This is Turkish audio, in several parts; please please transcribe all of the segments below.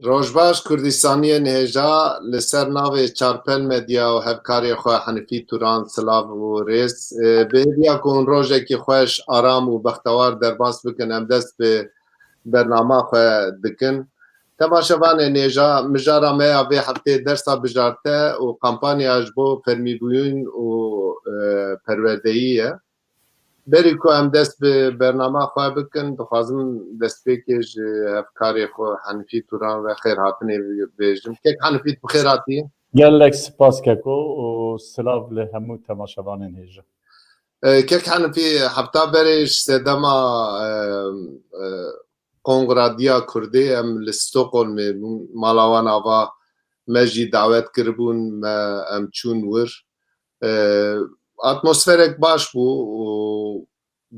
Rojbaş Kurdistaniyê nêja li ser navê Çarpel Medya û hevkarê xwe Henîfî Turan silav û rêz bi hêviya ku hûn rojekî xweş, aram û bextewar derbas bikin em dest bi bernama xwe dikin. Temaşevanê nêja mijara me ya vê heftê dersa bijarte û kampanya ji bo fermîbûyîn û perwerdeyî ye. Berî ku em dest bi bernama xwe bikin, dixwazim destpêkê ji hevkarê xwe Henîfî Turan ve xêr hatinê bêjim. Kek Henîfî bi xêr hatî. Gelek spas keko û silav li hemû temaşevanên hêja. Kek Henîfî hefta berê ji sedema Kongradiya Kurdê em li Stockholmê mala wan ava me jî dawet kiribûn, me em çûn wir. Atmosferek baş bû û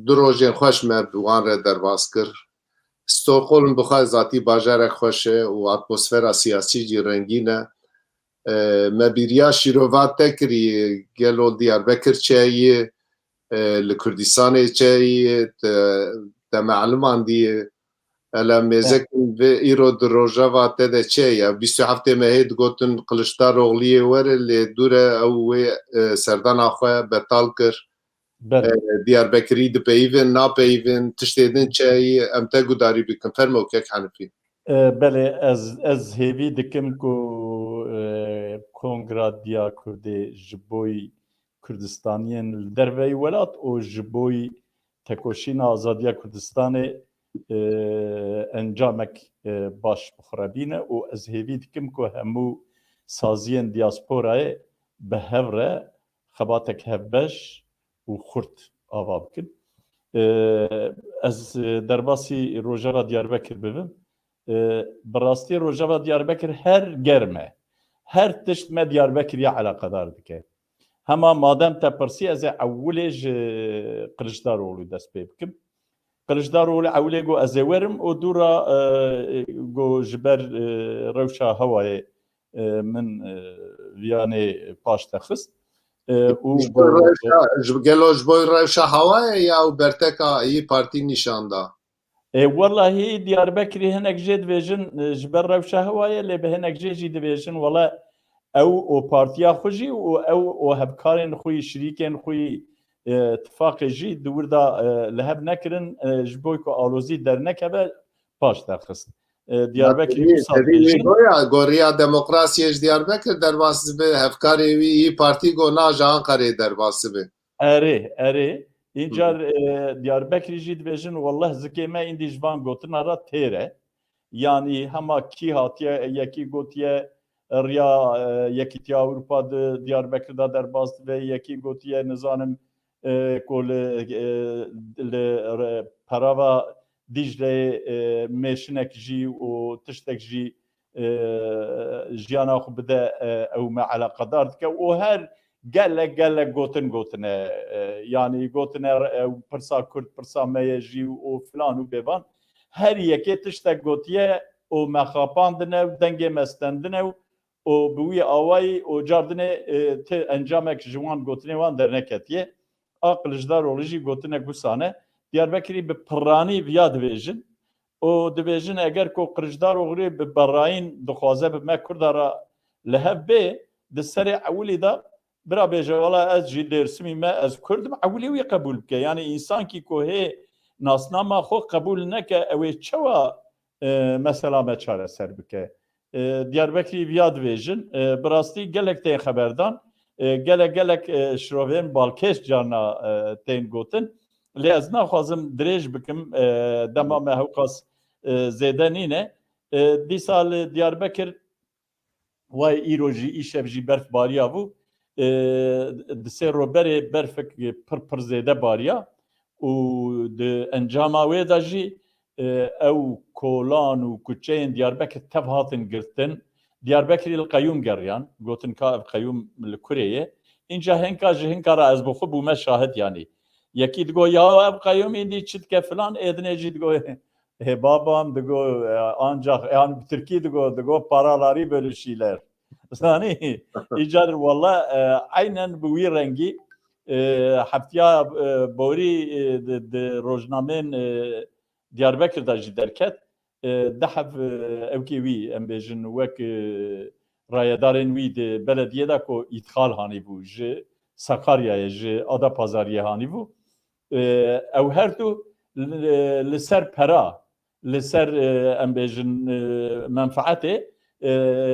du rojên xweş me bi wan re derbas kir. Stockholm bi xwe zatî bajarek xweş e û atmosfera siyasî jî rengîn e. Me bîriya şîrova te kirî gelo Diyarbekir çayî, li Kurdistanê çayî, te meelûman dî ele mêzekin vê îro di rojava te de çê ye. 27 mehê digotin Kiliçdaroglu'yê were lê dûr e ew wê serdana xwe betal kir. Diyarbekirî dipeyivin, napeyivin, tiştê din çayî em te gudarî bikin. Fermo Kek Henîfî. Belê ez hêvî dikim ku Kongradiya Kurdê ji boî Kurdistaniyên li derveyî welat û ji boî tekoşîna azadiya Kurdistanê encamek baş bixurebîne û ez hêvî dikim ku hemû saziyên diasporayê bi hev re xebatek hevbeş û xurt ava bikin. Ez derbasî rojava Diyarbekir bibim. Bi rastî rojava Diyarbekir her germ e. Her tişt me Diyarbekirî eleqedar dike. Hema madem te pirsî ez ê ewilê ji Kiliçdaroglu dest pê bikim. Kiliçdaroglu ewilê got ez ê werim û dûra got ji ber rewşa hewayê min viyanê paş te xist. Gelo ji bo rewşa hewayê ya berteka Yî Partî nîşan da? Wellahî Diyarbekirî hinek jê dibêjin ji ber rewşa hewayê lê bi hinek jê jî dibêjin wela ew û partiya xwe jî û ew û hevkarên xwe şirîkên xwe ittifaqê jî di wir da li hev nekirin ji bo ku alozî dernekeve paş te xist. Diyarbekirî goriya demokrasiyê ji Diyarbekir derbas dibe, hevkarê wî Yî Partî got na ji Anqereyê derbas dibe. Erê încar Diyarbekirî jî dibêjin wallah zikê me îndî ji van gotina ra têr e. Yani hema kî hatiye yekî gotiye riya Yekîtiya Ewropa di Diyarbekir'da derbas dibe, yekî gotiye nizanim ku li perava Dicle'yê mêşinek jî û tiştek jî jiyana xwe bide ew me eleqedar dike û her gelek gotine yani gotine pirsa Kurd pirsa me ye jî û filan û bêvan her yekê tiştek gotiye û me xapandine dengê me stendine û bi wî awayî û cardinê ti encamek ji wan gotinê wan derneketiye. A Kiliçdaroglu jî gotinek wisa Diyarbekirî bi piranî viya dibêjin û dibêjin eger ku Kiliçdaroglu bi berayîn dixwaze bi me Kurda ra li hev bê di serê ewilê da bira bêje wala ez jî Dêrsimî me ez Kurdim ewilê wî qebûl bike. Yani însankî ku hê nasnama xwe qebûl neke ew ê çawa mesela me çareser bike. Diyarbekirî viya dibêjin bi rastî gelek tên xeberdan gelek şirovên balkêş carna tên gotin. Lê ez naxwazim dirêj bikim dema me hewqas zêde nîne. Dîsa li Diyarbekir way îro jî îşev jî berfbariya bû. Di sê roberê berfek pir zêde bariya û di encama wê de jî ew kolan û kuçeyên Diyarbekir tev hatin girtin. Diyarbekirî li qeyûm geriyan gotin ka ev qeyûm li kurê ye. Înca hinka ji hinka ra ez bi xwe bûme şahid yanî. Yekî digo ya ev qeyûmî dî çi dike filan êdinê jî digo hê babam digo ancak yan Tirkî digo paralarî bölüşîler. Zanî îcar walla aynen bi wî rengî heftiya borî di rojnamên Diyarbekir'da jî derket دحف اوکی وی ام بیژن وک رایدارن وی د بلدیه دا کو ادخال هانی بو ج ساکاریا ج ادا پازاریه هانی بو او هر تو لسر پرا لسر ام بیژن منفعته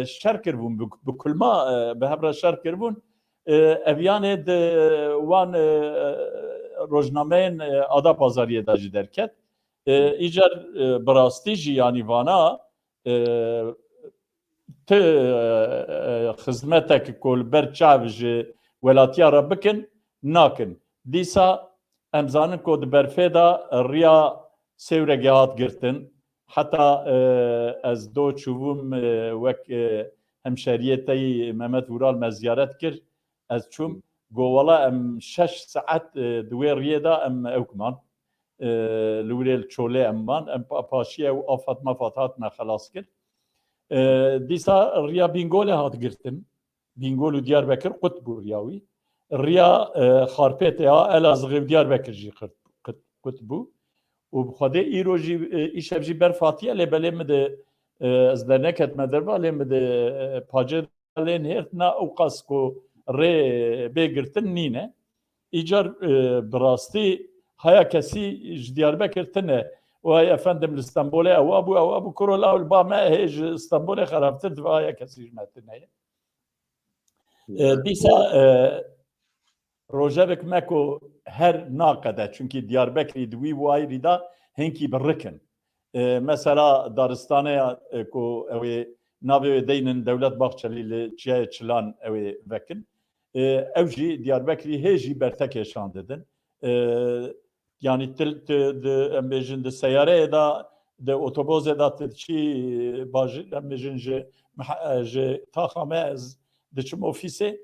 شرکر بون بکل ما به هبر شرکر بون اویانه د وان روزنامه‌ن ادا پازاریه دا جی درکت ایجار براستی جی یعنی وانا ت خدمتك كل برچاوج ولاتیا را بکن ناکن دیسا امزانن کود برفدا ریا سورگات گرتن حتی از دو چوبم وک همشریتی محمد ورال مزیارت کرد از چوم گوالا ام 6 ساعت دوی ریدا ام اوکمان لوريل تشولي امان ام باشيه وافات ما فاتات ما خلاص كر ديسا ريا بينغولي هات قرتن بينغولو ديار بكر قطبو رياوي ريا خاربيتها الازغي ديار بكر جي قطبو وبخدي ايروجي ايشبجي برفاتيه لبلي مد ازدنكت مدربا لمد باجد لين هرتنا اوقاسكو ري بيغرتن نينه ايجار براستي هيا كسي دياربكر تنه وهي افندم الاسطنبولي او ابو كورولا والباما هيج اسطنبولي خربت وهي كسي جمعتنا ديسا روجابك ماكو هر ناقده çünkü Diyarbakır دوی وای دا هنکی برکن مثلا دارستانه کو او نابه دینن دولت باخچلی چه چلان او وکن اوجی Diyarbakır هجی برتک شان ددن yani embejin de seyare da de otoboze da çi baj embejin je taxamez de çim ofise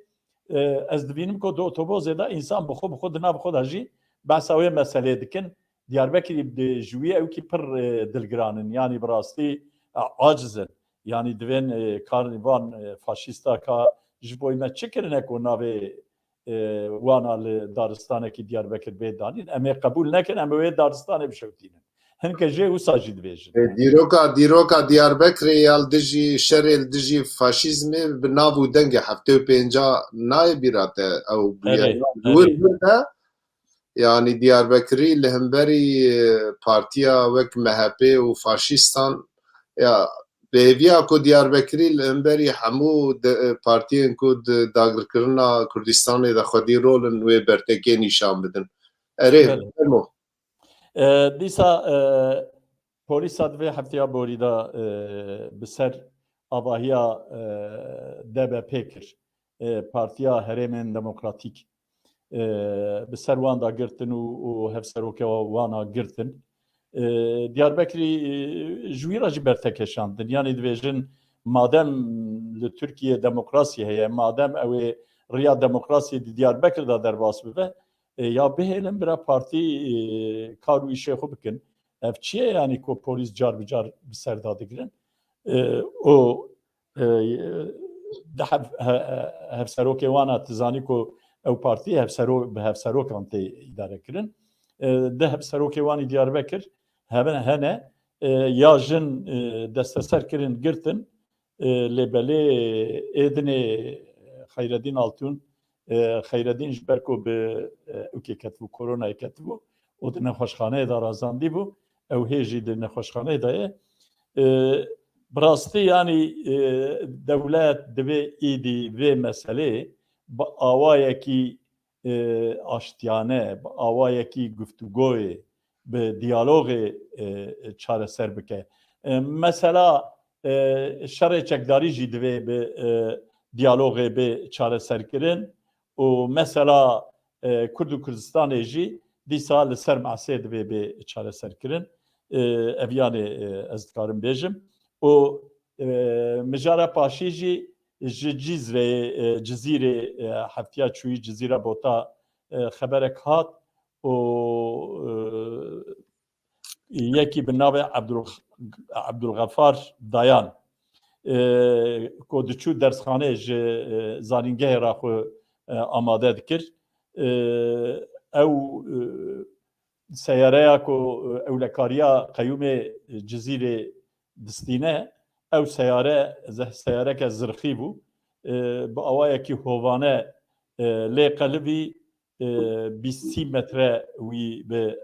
ez dibinim ko de otoboze da insan bu xod na bu xod aji basawe mesele dikin Diyarbakır de juye ev ki per dilgranin yani brasti acizin yani dven karnivan faşista ka jiboy me çikirine ko nave وانا لدارستانه کی دیاربکر بیدانین اما قبول نکن اما وی دارستانه بشوتینن هنکه جه و ساجد بیجن دیروکا دیاربکر یال دجی شرل دجی فاشیزمی بنابو دنگ هفته و پینجا نای بیراته او بیار بوده yani Diyarbakır'ı lehemberi partiya vek MHP و فاشیستان ya Beviya ku Diyarbakır'ı lehemberi hemû partiyên ku dagirkirina Kurdistanê de xwedî rolin wê bertekê nîşan bidin. Erê fermo. Dîsa polîsa divê hefteya borî da bi ser avahiya DBP kir Partiya Herêmên Demokratîk bi ser wan da girtin û hevserokeva wan a girtin Diyarbakır'ı jwîra jî bertekeşandin yani dibêjin madem li Türkiye demokrasî heye madem ew ê riya demokrasiyê di Diyarbakır da derbas bibe ya bihêlin bira partî kar û îşê xwe bikin ev çi ye yani ku polîs car bi car bi ser da digirin o hevserokê wan a tizanî ku ew partî bi hevserokan tê îdare kirin di hevserokê wanî Diyarbakır hene ya jin desteser kirin girtin lêbelê êdinê Xeyreddîn Altun Xeyreddîn ji ber ku bi ûkê ketibû koronayê ketibû û di nexweşxaneyê da razandî bû ew hê jî di nexweşxaneyê de ye bi rastî yanî dewlet divê êdî vê meseleyê bi awayekî aştiyane bi awayekî guftûgoyê bi diyalogê çareser bike. Mesela şerê çekdarî jî divê bi diyalogê bê çareserkirin û mesela Kurd û Kurdistanê jî dîsa li ser masê divê bê çareserkirin ev yanê ez dikarim bêjim û mijara paşî jî ji Cizreyê Cizîrê heftiya çûyî Cizîra Bota xeberek hat û yekî bi navê Abdulgafar Dayan ku diçû dersxaneyê ji zanîngehê ra xwe amade dikir ew seyareya ku ewlekariya qeyûmê Cizîrê distîne ew seyareke zirxî bû bi awayekî hovane lê qelibî 20 metre wî bi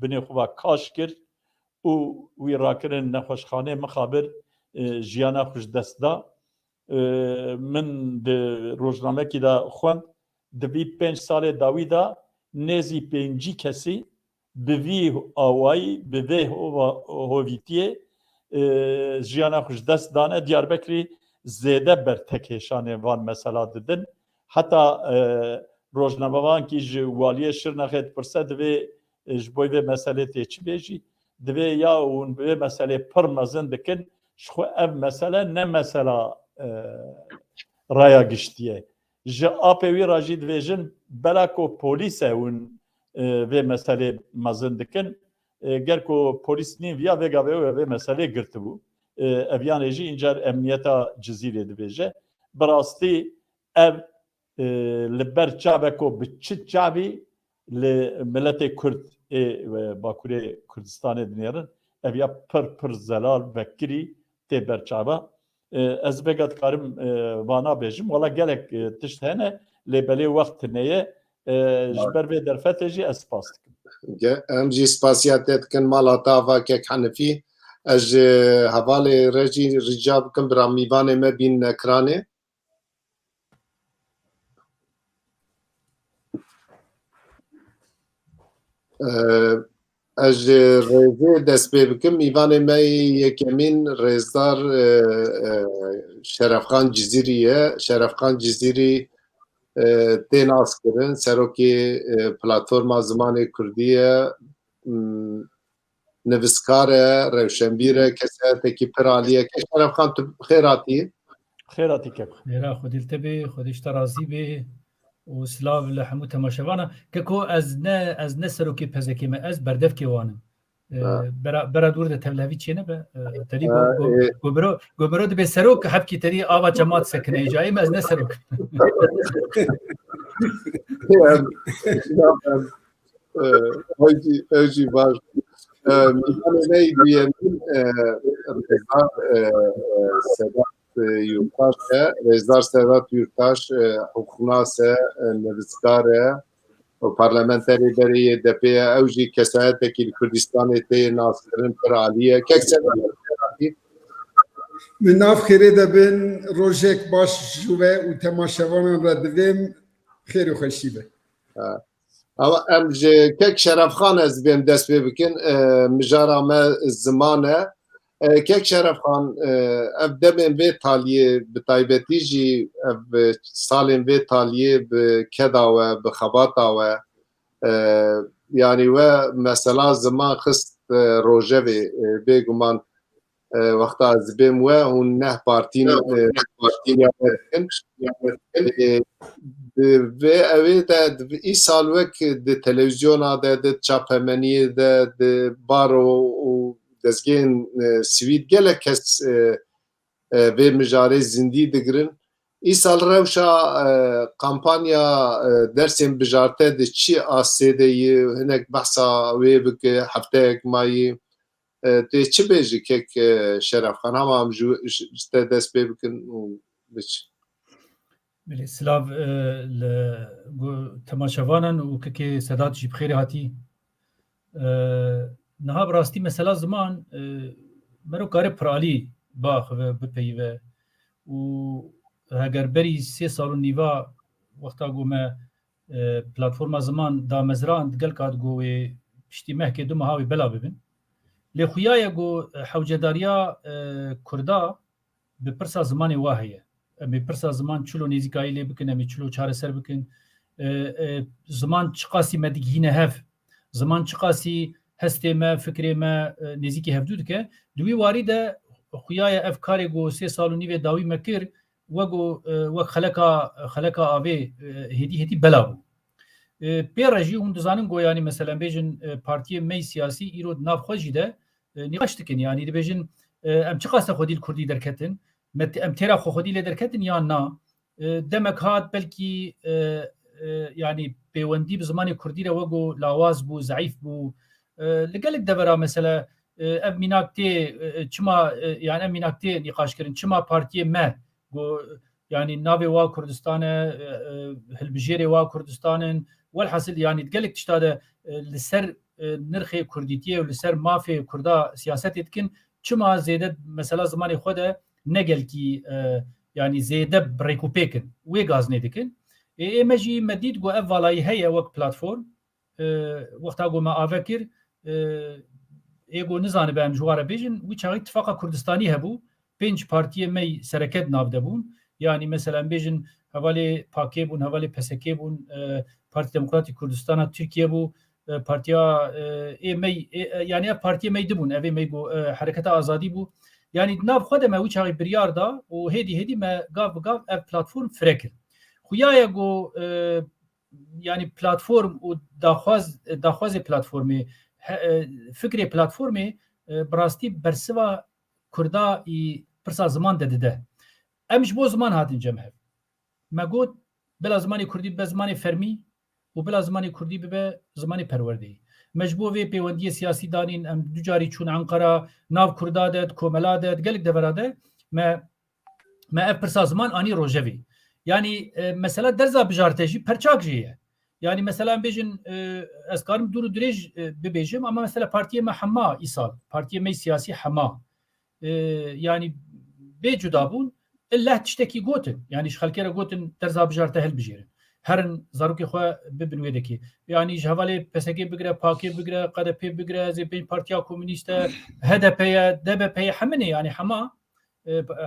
binê xwe kaş kir û wî rakirin nexweşxanê mixabir jiyana xwe ji dest da. Min di rojnamekî de xwend di vî 5 salê dawî da nêzî 5 kesî bi vî awayî bi vê hovîtiyê jiyana xwe ji dest dane. Diyarbekirî zêde ber tekêşanê van mesela didin. Heta rojnamevankî ji waliyê Şirnexê dipirse divê ji bo vê meselê tê çi bêjî, divê ya hûn bi vê meselê pir mezin dikin ji xwe ev mesele ne mesela raya giştiye. Ji apê wî ra jî dibêjin bela ku polîse hûn vê meselê mezin dikin gel ku polîs nîn viya vêgavê vê meselê girtibû. Evyanê jî încer emniyeta Cizîrê dibêje. Bi rastî ev li ber çavek ku bi çi çavî li miletê Kurd ê Bakurê Kurdistanê dinêrin ev ya pir zelal vekirî tê berçava. Ez vêga dikarim vana bêjim wala gelek tişt hene lê belê wext neye ji ber vê derfetê jî ez spas dikim. Em jî spasiya te dikin mala Tavakek Henefî. Ez ji hevalê re jî rica bikim bira mîvanê me bînin ekranê. Ez ji rêzê dest pê bikim mîvanê me yekemîn rêzdar Şerefxan Cizîrî ye. Şerefxan Cizîrî tê naskirin serokê platforma Zimanê Kurdî ye, nivîskar e, rewşenbîr e, kesetekî pir alî ye. Şerefxan tu xêr hatî? Xêr hatî kek. Mêra xwedî te bê, xwedî ji te razî bê û silav li hemû temaşevana. Keko ez ne serokê pezekê me, ez berdevkê wan im. Bera dûr de tevlevî çêne be. Terî gomero dibe serok hepkî terî ava cemaat sekine îcayê me ez ne serok. Ew jî baş. Mîvanê me duyemîn Rêzdar Sedat Yurttaş e. Rêzdar Sedat Yurttaş hukuknas e, nivîskar e, parlamenterê berê YDP ye. Ew jî kesayetekî li Kurdistanê tê naskirin pir alî ye. Kek Sedat Min nav xêrê de bin rojek baş ji we û temaşevanan re divêm xêr û xweşî be. Ama em ji kek Şerefxan ez bêm dest pê bikin mijara me ziman e. Kek Şerefxan ev demên vê taliyê bi taybetî jî ev salên vê taliyê bi keda we bi xebata we yanî we mesela ziman xist rojevê bêguman wexta ez bêm we hûn neh partîn vê evê de îsal wek di televizyona de di çapemeniyê de di baro û dezgehên sivîl gelek kes vê mijarê zindî digirin. Îsal rewşa kampanya dersên bijarte di çi asêdeyî hinek behsa wê bike hefteyek mayî tê çi bêjî kek Şerefxan hema em ji te dest pê bikin û biç. Silav li temaşevanan û kekê Sedat jî bi xêrê hatî. Niha bi rastî mesela ziman mero kare pir alî baxwe bipeyve û heger berî 3 sal û nîva wexta got me platforma ziman da mezran gel kat got wê piştî mehkê du meha wê bela bibin. Lê xuya ye got hewcedariya Kurda bi pirsa zimanê wa heye. Em ê pirsa ziman çilo nêzîkayî lê bikin, em ê çilo çareser bikin. Ziman çi qasî me digihîne hev, ziman çi qasî hestê me, fikrê me nêzîkî hevdû dike. Di wî warî de xuya ye ev karê got 3 sal û nîvê dawî me kir wek xeleka avê hêdî bela bû. Pê re jî hûn dizanin got yanî mesela bêjin partiyê me siyasî îro nav xwe jî de nîqaş dikin yanî dibêjin em çi qas xwedî li Kurdî derketin, em têra xwedî lê derketin yan na. Demek hat belkî yanî pêwendî bi zimanê Kurdî re wek got lawaz bû, zeîf bû. Li gelek devera mesela ev minakte çima yani ev minakte nikaş kirin çima partiye me go yani nave wa Kurdistan'a hilbijere wa Kurdistan'ın velhasıl yani gelek tiştade liser nirxê Kurdîtiye û li ser mafê Kurda siyaset etkin çima zêde mesela zamanê xwe de negelkî yani zêde birêkûpêkin wê gaznê dikin ême jî me dît got ev valayî heye wek platform wexta got me ave kir ê got nizanibe em ji ware bêjin wî çaxî Tifaka Kurdistanî hebû 5 partiye me sereket nav debûn yani mesela bêjin hevalê Pakê bûn hevalê PSK bûn Parti Demokratîk Kurdistana Türkiye bû partiya yani ev partiye me dibûn evê me got Hereketa Azadî bû yani nav xwe de me wî çaxî biryar da û hêdî me gav bi gav ev platform firekir xuya got yani platform û daxwazê platformê fikrê platformê bi rastî bersiva Kurda î pirsa ziman de dide em ji bo ziman hatin cemhev me got bila zimanê Kurdî bibe zimanê fermî û bila zimanê Kurdî bibe zimanê perwerdeyî me ji bo vê pêwendiyê siyasî danîn em du carî çûn Ankara nav Kurda de komela de gelek devera de me ev pirsa ziman anî rojevî yani mesela derza bijartê jî perçak jî ye yani mesela bêjin ez karim dur û dirêj bibêjim ama mesela partiye me hema îsal partiye me siyasî hema yani bê cudabûn illa tiştekî gotin yani ji xelkê re gotin derza bijartê hilbijêrin herin zarokê xwe bibin wê dekî yani ji hevalê PSK bigire Pakê bigire QDP bigire zê pênc Partiya Komûnîst e HDP'ye DBP'ye hemin ê yani hema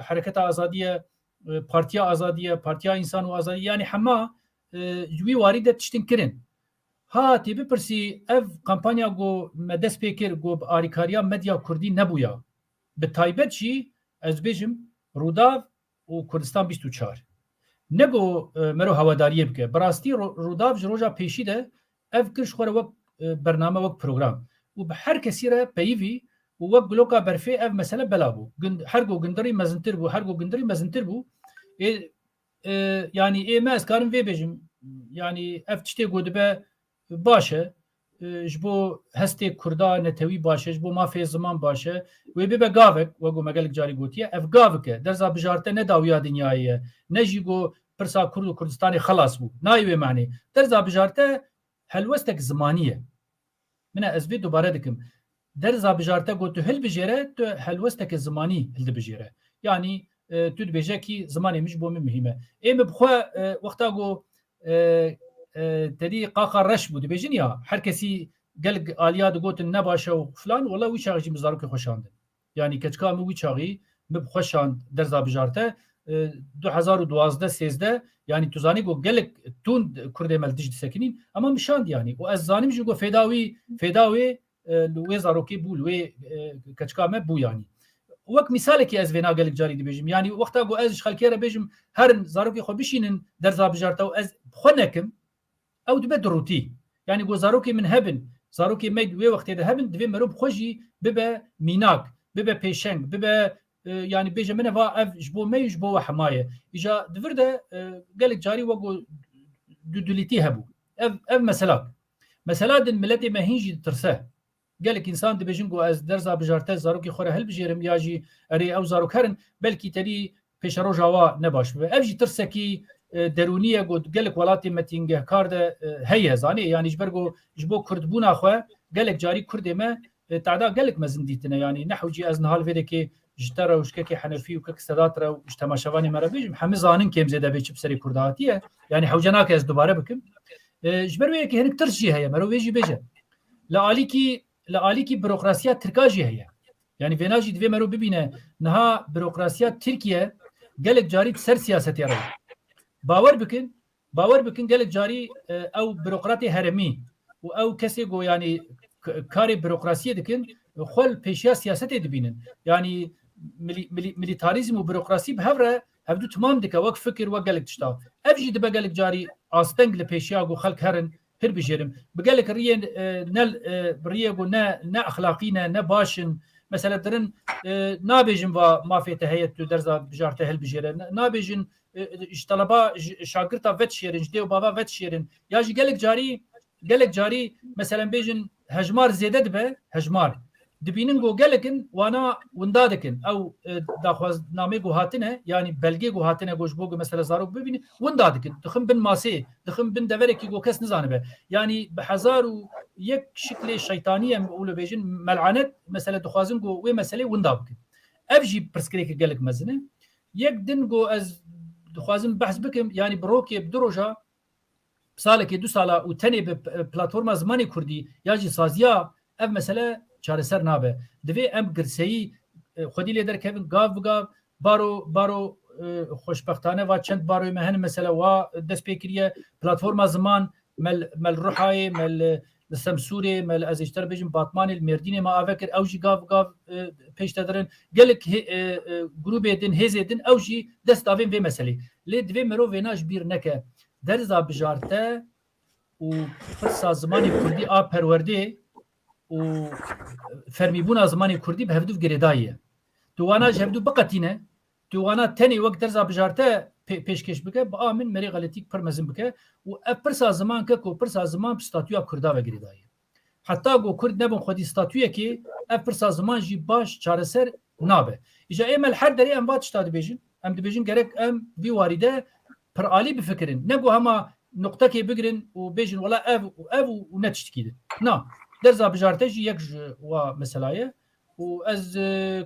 Hereketa Azadiye Partiya Azadiye Partiya İnsan û Azadî yani hema ji wî warî de tiştin kirin hatî bipirsî ev kampanya got me dest pê kir got bi alîkariya medya Kurdî nebûya bi taybet jî ez bêjim Rûdav û Kurdistan 24 ne got mero hewadariyê bike bi rastî Rûdav ji roja pêşî de ev kir ji xwe re wek bername wek program û bi her kesî re peyivî û wek bloka berfê ev mesele bela bû her got gundirî mezintir bû her got gundirî mezintir bû yani ême ez karim vê bêjim yani ev tiştê got dibe baş e ji bo hestê Kurda netewî baş e ji bo mafê ziman baş e wê bibe gavek we got me gelek carî gotiye ev gavik e derza bijarte ne dawiya dinyayê ye ne jî got pirsa Kurd û Kurdistanê xelas bû nayê wê manî derza bijarte helwestek zimanî ye min ez vê dubare dikim derza bijarte got tu hilbijêre tu helwestek zimanî hildibijêre yani tu dibêje kî zimanê min ji bo min mihîm e ême bi xwe wexta got tedî qaqa reş bû dibêjin ya her kesî gelek aliya digotin ne baş e û filan wala wî çaxî jî min zarokê xweşandin yani keçika min wî çaxî min xweşand derza bijarte 2012-13 yani tu zanî got gelek tûn Kurdê me tij disekinîn ama mişand yani û ez zanim jî got fêda wê li wê zarokê bû li wê keçika me bû yani wek misalekî ez vê nagelek carî dibêjim yani wexta got ez ji xelkê re bêjim herin zarokê xwe bişînin derza bijarte û ez xwe nekim ew dibe dirûtî yani got zarokê min hebin zarokê me wê wextê de hebin divê merov xwe jî bibe mînak bibe pêşeng bibe yani bêje min eva ev ji bo me ji bo we hemaye îja divir de gelek carî we got dudulîtî hebû ev mesela din milletê me hîn jî ditirse gelek insan dibêjin got ez derza bijarte zarokê xwe re hilbijêrim ya jî erê ew zarok herin belkî terî pêşeroja wa ne baş bibe ev jî tirsekî derûniye got gelek welatê me tîngehkar de heye zanî yani ji ber got ji bo Kurdbûna xwe gelek carî Kurdê me teada gelek mezin dîtine yani nehw cî ez nihal vê dekê ji te re û ji kekê Henefî û kek Sedat re û ji temaşevanê me re bêjim hemû zanin kêm zêde bê çi bi serê Kurda hatiye yani hewce nake ez dubare bikim ji ber wê yekê hinek tirs jî heye merov vê jî bêje li alîkî bürokrasiya Tirka jî heye yani vêna jî divê merov bibîne niha bürokrasiya Tirkiye gelek carî ser siyasetê re bawer bikin gelek carî ew bürokratê heremî û ew kesê got yani karê bürokrasiyê dikin xwe pêşiya siyasetê dibînin yani milîtarizm û bürokrasî bi hev re hevdû timam dike wek fikir wek gelek tişta ev jî dibe gelek carî asteng li pêşiya got xelk herin pir bijêrim bi gelek riyê got ne exlaqî ne başin mesela dirin nabêjin va mafê te heye tu derza bijarte hilbijêre nabêjin ji teleba şagirta ve tişêrin ji dê û bava ve tişêrin ya jî gelek carî mesela bêjin hejmar zêde dibe hejmar dibînin got gelekin wana winda dikin ew daxwaznamê got hatine yanî belgê got hatine got ji bo mesela zarok bibînin winda dikin dixin bin masê dixin bin deverekî got kes nizanibe yanî bi hezar û yek şiklê şeytanî em û li bêjin mel'anet mesela dixwazin got wê meselê winda bikin ev jî pirsgirêkê gelek mezin e yek din got ez dixwazim behs bikim yanî bi rokê bi du roja salekê du sala û tenê bi platforma zimanê Kurdî ya jî saziya ev mesele çareser nabe divê em girseyî xwedî lê derkevin gav bi gav baro xoşbextane va çend baroyê me hene mesela wa dest pê kiriye platforma ziman mel Ruhayê mel li Semsûrê mel ez ê ji te re bêjim Batmanê li Mêrdînê me avekir ew jî gav pêş te dirin gelek grûpê din hêzê din ew jî dest davên vê meselê lê divê mirov vêna ji bîr neke derza bijarte û pirsa zimanê Kurdî a perwerdê û fermîbûna zimanê Kurdî bi hevdûv girêdayî ye tu wana ji hevdû biqetîne tu wana tenê wek derza bijarte pêşkêş bike bi a min merê xeletîk pir mezin bike û ev pirsa ziman ke ku pirsa ziman bi statûya Kurda ve girêdayî ye heta got Kurd nebin xwedî statûyekê ev pirsa ziman jî baş çareser nabe îja êmel her derê em va tişta dibêjin em dibêjin gerek em vî warî de pir alî bifikirin ne got hema noktekê bigirin û bêjin wela ev û ne tiştekî din na derza bijarte jî yek ji wa meselaye û ez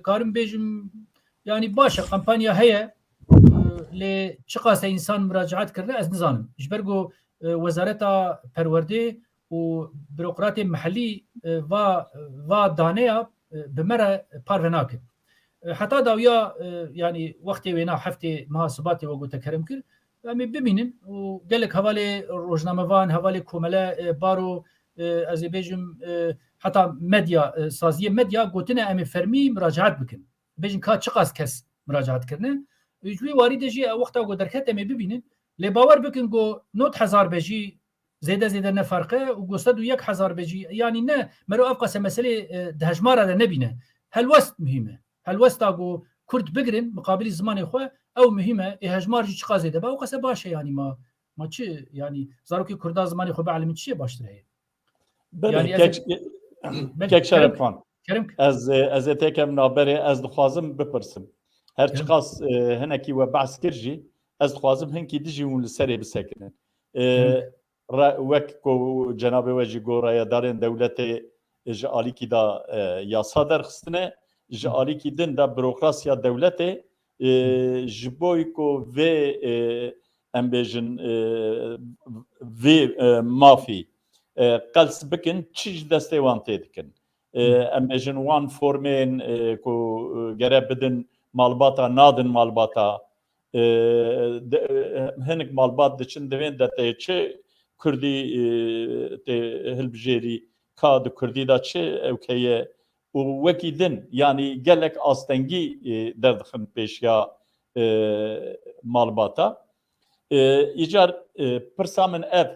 karim bêjim yanî baş e kampanya heye lê çi qase însan müracaat kirine ez nizanim ji ber got wezareta perwerdê û bürokratê mihellî va daneya bi me re parve nakin heta dawiya yanî wextê wêna heftê meha sibatê we got tekerim kir em ê bibînin û gelek hevalê rojnamevan hevalê komele baro ez ê bêjim heta medya saziyê medya gotine em ê fermî müracaat bikin bêjin ka çi qas kes müracaat kirine ji wê warî de jî wexta got derket em ê bibînin lê bawer bikin got 9000 be jî zêde ne farqe û got 101000 be jî yanî ne merov ev qase meselê di hejmara de nebîne helwest mühîm e helwesta got Kurd bigirin muqabilî zimanê xwe ew mühîm e ê hejmar jî çi qas zêde be ew qase baş e yanî ma çi yanî zarokê Kurda zimanê xwe beelîmin çi ye baştir heye kek şerefan ez ê têkem naberê ez dixwazim bipirsim her çi qas hinekî we behs kir jî ez dixwazim hinkî dijî hûn li serê bisekinin wek ku cenabê we jî got rayedarên dewletê ji alîkî da yasa derxistine ji alîkî din de bürokrasiya dewletê ji bo ku vê em bêjin vê mafî qels bikin çi ji destê wan tê dikin em bêjin wan formên ku gere bidin malbata nadin malbata hinek malbat diçin divên de tê çi Kurdî tê hilbijêrî ka di Kurdî da çi ewkeye û wekî din yanî gelek astengî derdixin pêşiya malbata îcar pirsa min ev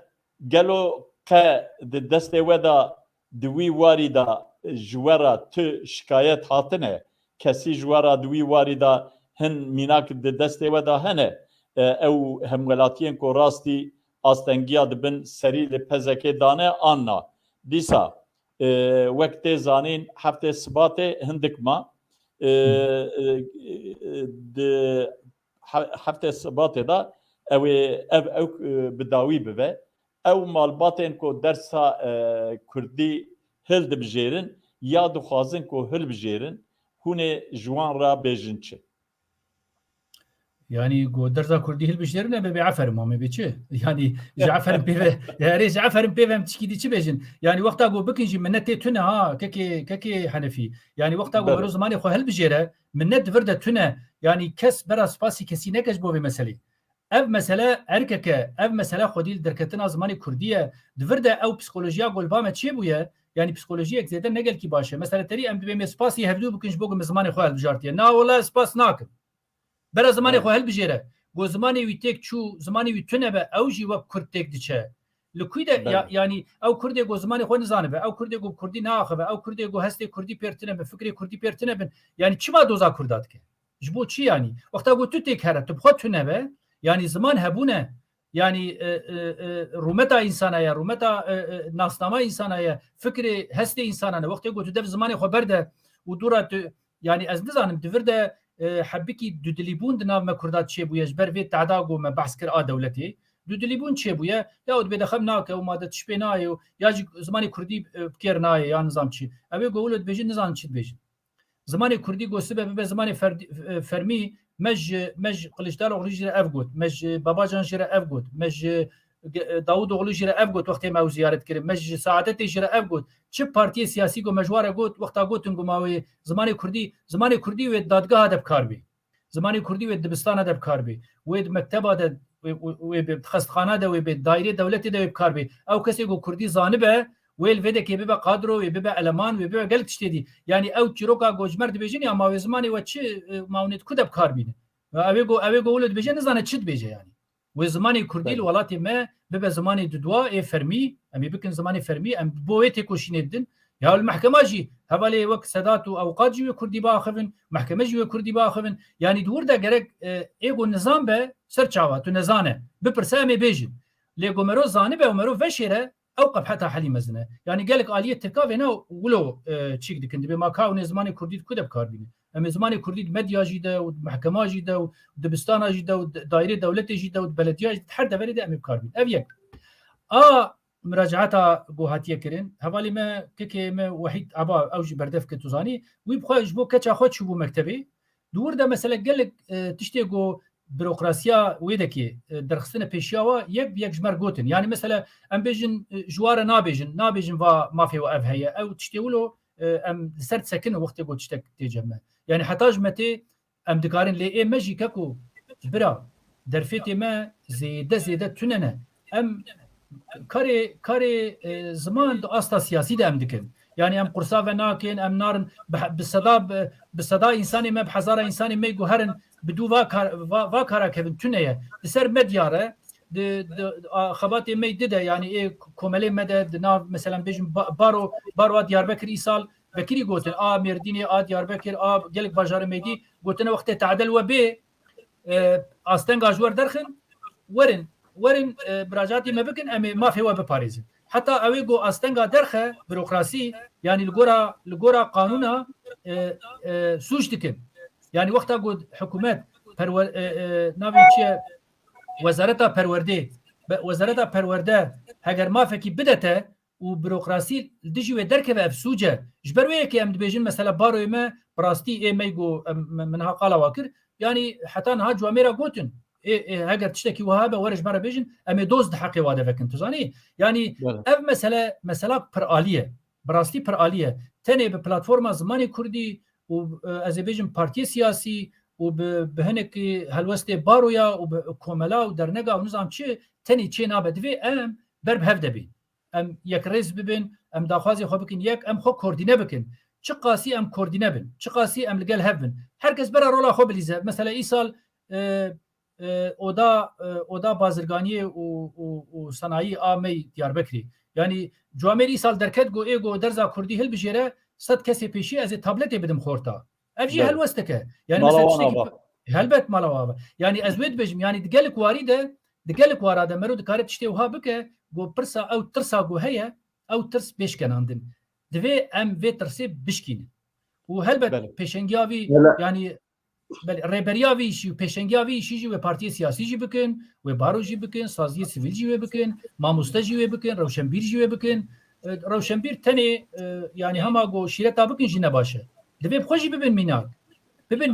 gelo qe di destê we da di wî warî da ji wera tu şikayet hatine kesî ji wera di wî warî da hin mînak di destê we da hene ew hemwelatiyên ku rastî astengiya dibin serî li pezekê dane anna dîsa wek tê zanîn heftê sibatê hindik ma di heftê sibatê da ew bi dawî bibe ew malbatên ku dersa Kurdî hil dibijêrin ya dixwazin ku hil bijêrin hûn ê ji wan ra bêjin çi yani got derza Kurdî hilbijêrin e be eferim me bê çi yanî ji eferim pêve herê ji eferim pêve em tişkî dî çi bêjin yanî wexta got bikin jî min ne tê tune ha kekê henefî yanî wexta got bero zimanê xwe hilbijêre min ne divir de tune yanî kes bera spasî kesî neke ji bo vê meselê ev mesele erkeke ev mesele xwedî derketina zimanê Kurdî ye divir de ew psikolojiya golba me çê bûye yanî psikolojiyek zêde negelkî baş e mesela terî em dibê me spasî hevdû bikin ji bo me zimanê xwe hilbijartiye na wala spas nakim bera zimanê xwe hilbijêre got zimanê wî têk çû zimanê wî tune be ew jî wek Kurd têk diçe li kûî de yanî ew Kurdê got zimanê xwe nizanibe ew Kurdê got Kurdî naaxive ew Kurdê got hestê Kurdî pêr tune be fikrê Kurdî pêr tune bin yanî çima doza Kurda dike ji bo çi yanî wexta got tu têk here tu bi xwe tune be yanî ziman hebûne yani rumeta insana rumeta nasnama insana fikri heste insana وقتی گوت دف زمانی خبر ده و دورا yani از نزانم دور ده حبکی دودلیبون دناو ما کردات چه بویه جبر وی تعداغو ما بحث کر آ دولتی دودلیبون چه بویه یا ود بدخم ناکه و ماده تشبینای یا زمانی کردی بکر نای یا نظام چی اوی گولد بجین نظام چی بجین زمانی کردی گوسبه به زمانی فرمی مج قلشدار اغلی جرا افگوت مج باباجان جرا افگوت مج داوود اغلی جرا افگوت وقتی ما زیارت کردیم مج سعادت جرا افگوت چه پارتی سیاسی گو مجوار گوت وقتا گوتن گو ماوی زمانی کردی و دادگاه ادب کار بی زمانی کردی و دبستان ادب کار بی و مکتب ادب و به خستخانه ده و به دایره دولتی ده کار بی او کسی گو کردی زانبه ویل ویده که ببا قادرو و ببا علمان و ببا گلک تشتیدی یعنی او چیروکا گوجمرد بیجین یا ماوی زمانی و چه ماونید کدب کار بینه و اوی گو ولد بیجه نزانه چید بیجه یعنی و زمانی کردی الولاتی ما ببا زمانی ددوا ای فرمی امی بکن زمانی فرمی ام بویتی کوشیندن یا المحکمه جی حوالی وقت سادات و اوقات جی کردی باخفن محکمه جی کردی باخفن یعنی دور ده گرک ایگو نظام به سرچاوا تو نزانه بپرسه می بیجین لیگو مرو زانه به مرو وشیره اوقف حتى حلي مزنه يعني قال لك اليه تركاف هنا ولو تشيك ديك بما كاون زماني كرديد كدب كاربين اما زماني كرديد مديا جيده ومحكمه جيده ودبستان جيده ودائره دولتي جيده وبلديه حد فريد ام كاربين ابيك مراجعتها بوهاتيه كرين حوالي ما كيكي ما وحيد ابا اوجي بردف كتوزاني ويبخاج بو كچا خود شو مكتبي دور ده مثلا قال لك تشتيغو بيروقراسيا ويدكي درخصنا بيشياوا يك جمر جوتن يعني مثلا ام بيجن جوار نابيجن ما في واف هي او تشتيولو ام سرت سكن وقت يقول تشتك تجمع يعني حتى جمتي ام دكارين لي ماجي كاكو جبرا درفيتي ما زيده تننا ام كاري زمان استا سياسي ده ام دكن يعني ام قرصا وناكن ام نارن بالصدا انساني ما بحزاره انساني ما يقهرن بدو واكارا كيفن تنيا سر مدياره خباتي ما يدده يعني ايه كومالي مدى ناف مثلا بيجن بارو دياربكر ايصال بكري قوتن ميرديني دياربكر قالك باجار ميدي قوتن وقت تعدل وبي استنغا جوار درخن ورن براجاتي ما بكن امي ما في وب باريس حتى اويغو استنغا درخه بيروقراسي يعني الجورا قانونا سوج دكن يعني وقتا قد حكومات نابي وزارتا پرورده هگر ما فكي بدته و بيروقراسي دجي ودركه افسوجه جبرويه كي ام دبيجن مثلا بارو ما براستي اي ميغو منها قال واكر يعني حتى نها جواميرا قوتن هاجر تشتكي وهابه ورج مره بيجن ام دوز حقي واده فكن تزاني يعني اف مساله براليه براستي براليه تني ببلاتفورم زماني كردي و ازبيجن بارتي سياسي وبهنك هالوسته بارويا وكوملا ودرنقا ونظام شيء تاني شيء نابدوي ام برب هفدبين ام يكرز ببن ام داخوازي خو بكن يك ام خو كوردينه بكن چقاسي ام كوردينه بن چقاسي ام لقال هفن هركز برا رولا خو بليزه مثلا ايصال اودا بازرگاني و صناعي امي دياربكري يعني جوامير ايصال دركت جو ايگو درزا كردي هل بجيره صد كسي بيشي از تابلت بدم خورتا افجي هلوستك يعني مثلا هلبت مالوا يعني ازود بجم يعني دقلك وارده مرو دكارت تشتي وها بك جو برسا او ترسا جو هي او ترس بيش كناندن دفي ام في ترسي بشكين وهلبت بيشنجيافي يعني ريبريافي شي بيشنجيافي شي و بارتي سياسي جي بكن و بارو جي بكن سازي سيفيل جي بكن ماموستاجي بكن روشنبير جي بكن روشنبير تاني يعني هما جو شيرتا بكن جي نباشه دبي بخوشي ببن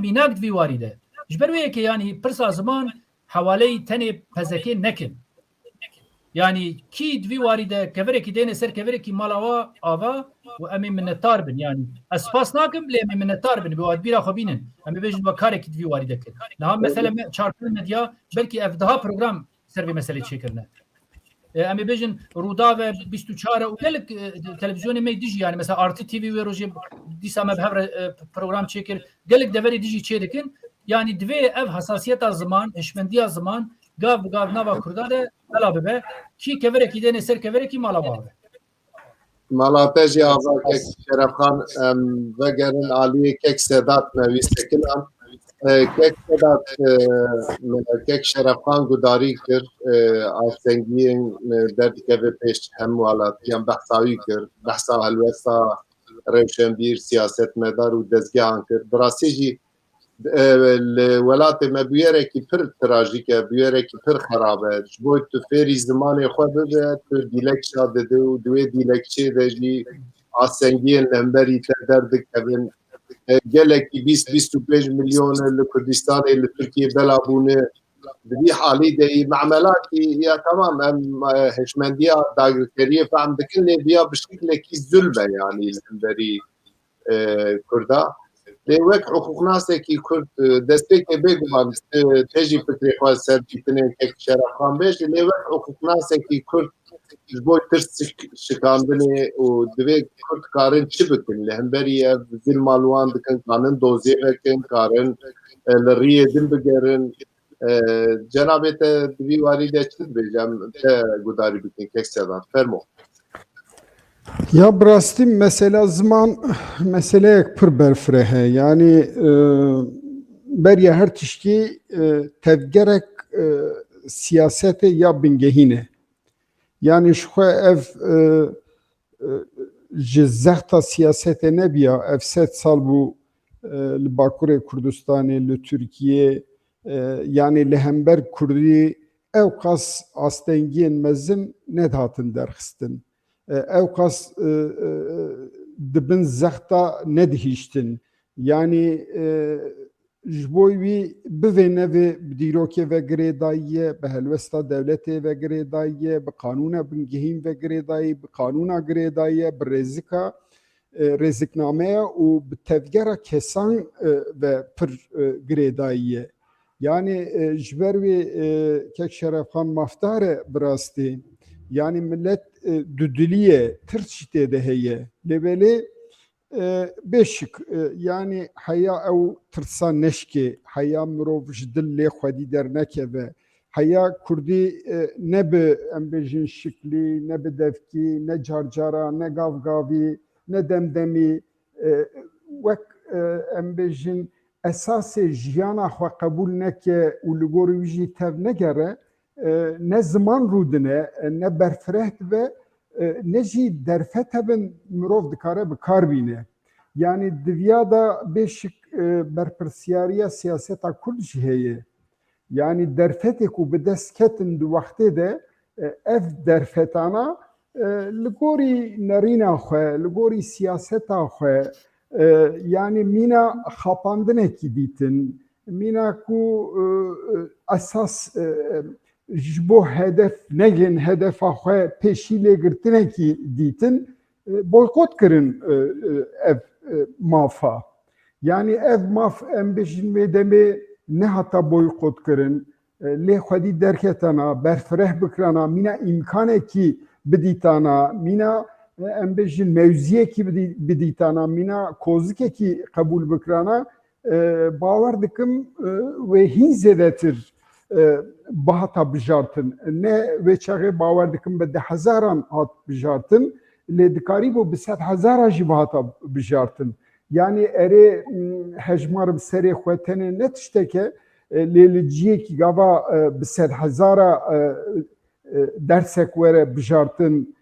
ميناك دوی وارده جبرويه که يعني برسا زمان حوالي تاني پزكي نكن يعني كي دوی وارده كفركي دين سر كفركي مالاوا آوا و امي منتار بن يعني اسپاس ناكم لي امي منتار بن بواد بيرا خبينن امي بيجن وكارك دوی وارده كن نها مثلا چارپل مديا بلكي افدها پروگرام سر مسئله چيكرنه امی بيجن رودا و 24 و گلک تلفزيون مي ديجي يعني مثلا ارتي تي في وروجي ديسا ما بهبر بروجرام چيكر گلک دوري ديجي چيدكن يعني دوی اف حساسيت زمان اشمندي زمان گاv نوا كرداده علا به کی كفره کی دين سر كفره کی مالا بابه مالاتجي آزار كك شرف خان وگرن عالی كك سادات نویسته کنم کێک شەرەفخان گوداری کرد ئاسەنگیین دەردکەوێ پێش هەموو وڵاتیان بەحساوی کرد بەحسا هەلوەستا ڕێوشەمبیر سیاسەتمەدار و دەستگیان کرد بڕاستیژی وڵاتێ me bûyerekî pir trajîk e bûyerekî pir xerab e ji bo tu fêrî zimanê xwe bibe tu dîlekşa dide û di wê dîlekçê de jî asengiyên lemberî te derdikevin gelekî 20-25 milyon li Kurdistanê li Tirkiye bela bûne di vî halî de memelatî ya tamam em hişmendiya dagirkeriyê fehm dikin lê biya bi şeklekî zulm e yanî li hemberî Kurda lê wek hiqûqnasekî Kurd destpêkê bêguman te jî fikrê xwe ser dîtinê kek Şerefxan bêj lê wek hiqûqnasekî Kurd ji bo tirs şikandinê û divê Kurd karin çi bikin li hemberî ev zilma wan dikin karin dozê vekin karin li riyê din bigerin cenabê te di vî warî de çi dibêjim te gudarî bikin kek Sedat fermo. Ya birastî mesela ziman meseleyek pir berfirê heye yanî beriya her tiştî tevgerek siyasetê ya bingehîne yani ji xwe ev ji zexta siyasetê nebiya ev 7 sal bû li Bakurê Kurdistanê li Tirkiye yani li hember Kurdî ew qas astengiyên mezin nedhatin derxistin ew qas dibin zexta nedihîştin yani ji bo wî bivê nevê bi dîrokê vegirê dayiye bi helwesta dewletê vegirê dayiye bi qanûna bingehîn vegirê dayî bi qanûna girê dayiye bi rêzika rêziknameya û bi tevgera kesan ve pir girê dayiye yani ji ber wê kek Şerefxan mafdar e bi rastî yani millet dudiliye tirç tê de heye lêbelê beşik yani heya ew tirsa neşkê heya mirov ji dil lê xwedî dernekeve heya Kurdî ne bi em bêjin şiklî ne bi devkî ne carcara ne gavgavî ne demdemî wek em bêjin esasê jiyana xwe qebûl neke û li gorî wî jî tev negere ne ziman rûdine ne berfireh dibe ne jî derfet hebin mirov dikare bi kar bîne yani diviya da bêşik berpirsyariya siyaseta Kurd jî heye yani derfetê ku bi dest ketin di wextê de ev derfetana li gorî nerîna xwe li gorî siyaseta xwe yani mîna xapandinekî dîtin mîna ku esas ji bo hedef negin hedefa xwe pêşî lêgirtinekî dîtin boykot kirin ev mafa yani ev maf em bêjin wê demê nehata boykot kirin lê xwedî derketana berfireh bikirana mîna îmkanekî bidîtana mîna em bêjin mewziyekî bidîtana mîna kozikekî qebûl bikirana bawer dikim wê hîn zêdetir bahata bijartin ne wê çaxê bawer dikim bi 10,000 hat bijartin lê dikarî bû bi 100,000 jî bahata bijartin yani erê hejmar bi serê xwe tenê ne tişteke lê li ciyekî gava bi 100,000 dersek were bijartin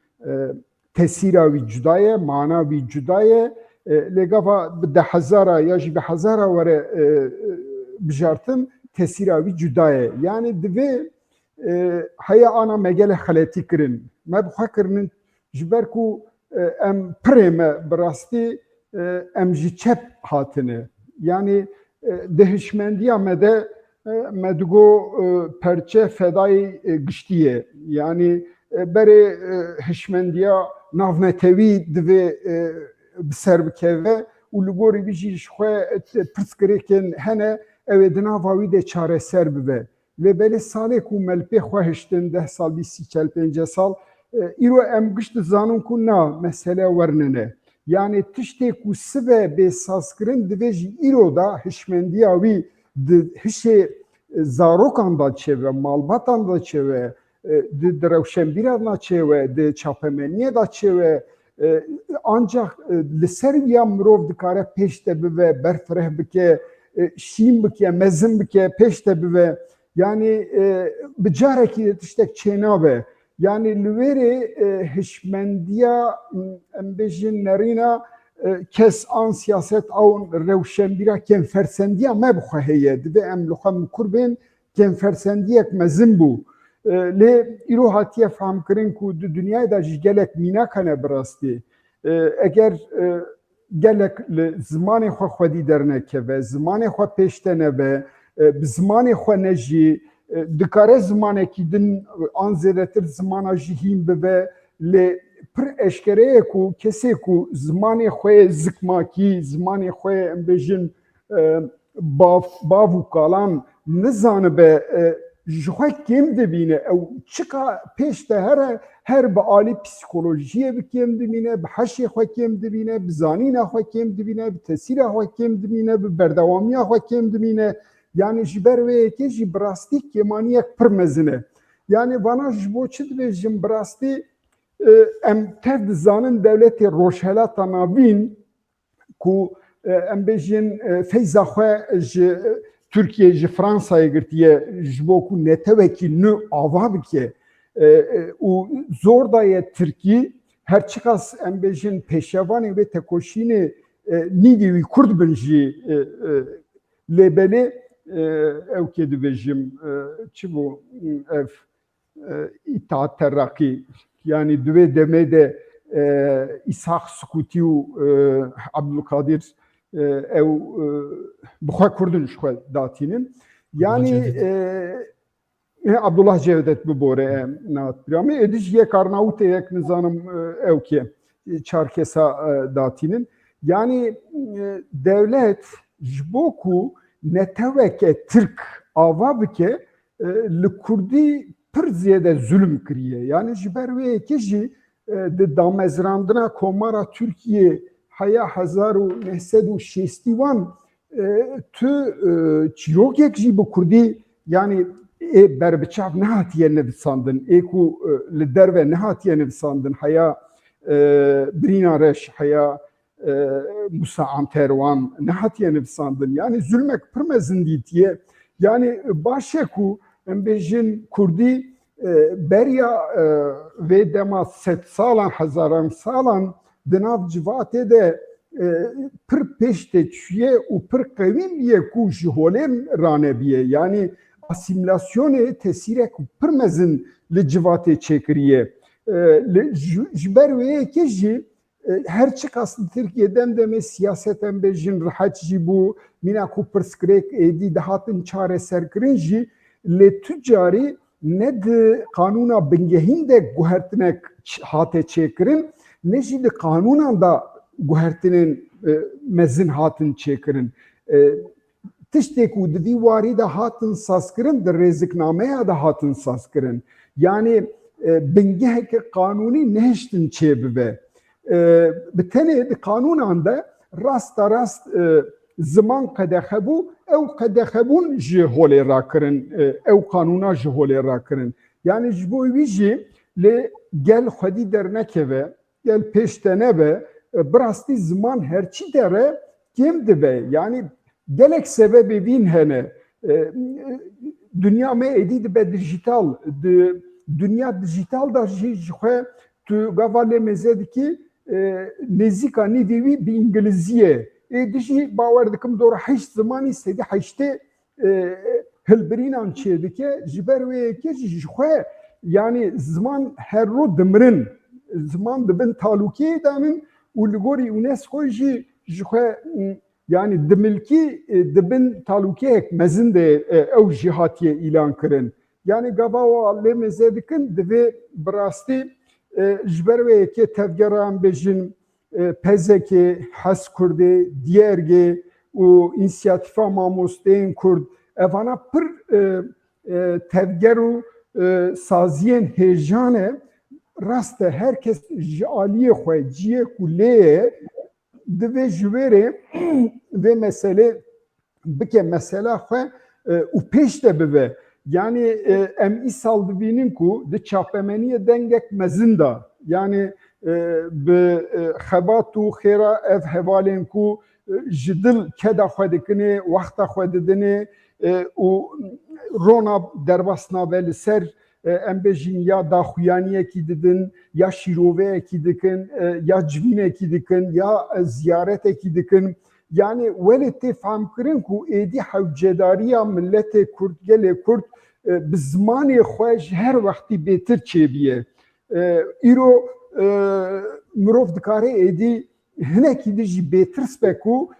tesîra wî cuda ye mana wî cuda ye lê gava bi 10,000 ya jî bi 1000 were bijartin tesîra wî cuda ye yani divê heya ana me gelek xeletî kirin me bi xwe kirinin ji ber ku em pirê me bi rastî em ji çep hatine yani di hişmendiya me de me digo perçe fedayê giştî ye yani berê hişmendiya navnetewî divê bi ser bikeve û li gorî wî jî ji xwe pirsgirêkên hene ew ê di nava wî de çareser bibe lê belê salê ku me li pê xwe hiştin 10 sal 20-40-50 sal îro em giş dizanin ku na mesele wernine yani tiştê ku sibe bê sazkirin divê jî îro da hişmendiya wî di hişê zarokan da çêve malbatan da çêve di rewşenbîran da çêve di çapemeniyê da çêve ancak li ser ya mirov dikare pêş de bibe berfireh bike şîn bike, mezin bike, peşte bive. Yani bicareki tiştek çênabe. Yani lüveri hişmendiya embejin nerina kes an siyaset av rewşenbîra kenfersendiya me bixwe heye. Dibe em li xwe mikur kenfersendiyek mezin bû. Lê îro hatiye famkirin ku di dünyayê de ji gelek mînakane bi rastî. Eger gelek li zimanê xwe xwedî dernekeve, zimanê xwe pêş de nebe, bi zimanê xwe ne jî dikare zimanekî din an zêdetir zimana jî hîn bibe lê pir eşkereye ku kesê ku zimanê xwe zikmakî, zimanê xwe em bêjin bav û kalan nizanibe ji xwe kêm dibîne ew çika pêş de her bi alî psikolojiyê bi kêm dibîne, bi heşê xwe kêm dibîne, bi zanîna xwe kêm dibîne, bi tesîra xwe kêm dibîne, bi berdewamiya xwe kêm dibîne. Yani ji ber wê yekê jî bi rastî kêmaniyek pir mezin e. Yani bana ji bo çi dibêjim bi rastî em tev dizanin dewletê Rojhilata Navîn ku em bêjin feyza xwe ji Türkiye ji Fransayê girtiye ji bo ku netewekî nû ava bike û zor da ye Tirkî her çiqas em bêjin pêşevanê wê tekoşînê nîvî wî Kurd bin jî lêbelê ew kê dibêjim çi bû ev İttihat Terakî yani divê demê de İshak Sukûtî û Abdulkadir ew bi xwe Kurdin ji xwe datînin. Yani Abdullah Cevdet bibore em natbiramê êdî ji yek Arnawûtê yek nizanim ew kê çarkesa datînin. Yani devlet ji bo ku neteweke Türk ava bike li Kurdî pir ziyade zulüm kiriye. Yani ji ber wê yekê jî di damezrandina komara Türkiye heya 1960 tu çîrokek jî bi Kurdî yani berbiçav nehatiye nivîsandin, ku li derve nehatiye nivîsandin heya Birîna Reş, heya Musa Anterwan nehatiye nivîsandin. Yani zulmek pir mezin dîtiye. Yani başe ku em bêjin Kurdî beriya vê dema 100 salan, hezaran salan di nav civatê de pir pêş tê çûye û pir qewîm biye ku ji holê ranebiye. Yani asimilasyonê tesîrek pir mezin li civatê çêkiriye. Ji ber wê yekê jî her çiqas li Tirkiyeyê demê siyaset em bêjin rihet jî bû, mîna ku pirsgirêk êdî dihatin çareserkirin jî lê tu carî ne di kanûna bingehîn de guhertinek hate çêkirin, ne jî di kanûnan da guhertinên mezin hatin çêkirin. Tiştê ku di vî warî de hatin sazkirin, di rêziknameya da hatin sazkirin. Yani bingeheke kanûnî nehiştin çê bibe. Bi tenê di kanûnan de rasta rast ziman qedexebû, ew qedexebûn ji holê rakirin, ew kanûna ji holê rakirin. Yani ji bo wî jî lê gel xwedî dernekeve, gel pêş de nebe, bi rastî ziman herçî dere kêm dibe. Yani gelek sebebê vîn hene. Dünya me êdî dibe dijital, dünya dijital da jî ji xwe tu gava lê mêze dikî nêzîka nîvî wî bi îngilîziyê dijî bawer dikim dora heşt zimanî sedî heştê hilbirînan çê dike ji ber wê yekê jî ji xwe yani ziman her ro dimirin, ziman dibin talûkiyê danin û li gorî UNESCO jî ji xwe yani dimilkî dibin talûkiyek mezin de ew jî hatiye îlan kirin. Yani gava lê mêze dikin divê bi rastî ji ber wê yekê tevgera em bêjin PZK, Hes Kurdê, Diyergê û İnisiyatîfa Mamosteyên Kurd evana pir tevger û saziyên hêjan e rast e herkes ji aliyê xwe ciyê ku lê ye divê ji wêrê vê meselê bike mesela xwe û pêş de bibe. Yani em îsal dibînin ku di çapemeniyê dengek mezin da yani bi xebat û xêra ev hevalên ku جدل کدا خود کنه وقت خود دنه و رونا درباسنا ول سر ام بجین یا داخویانی کی ددن یا شیروه کی دکن یا جوینه کی دکن یا زیارت کی دکن yani velete fam kirin ku êdî hewcedariya milletê Kurd gelê Kurd bi zimanê xwe ji her wextî bêtir çêbiye. Îro mirov dikare êdî hinekî de jî bêtir spe ku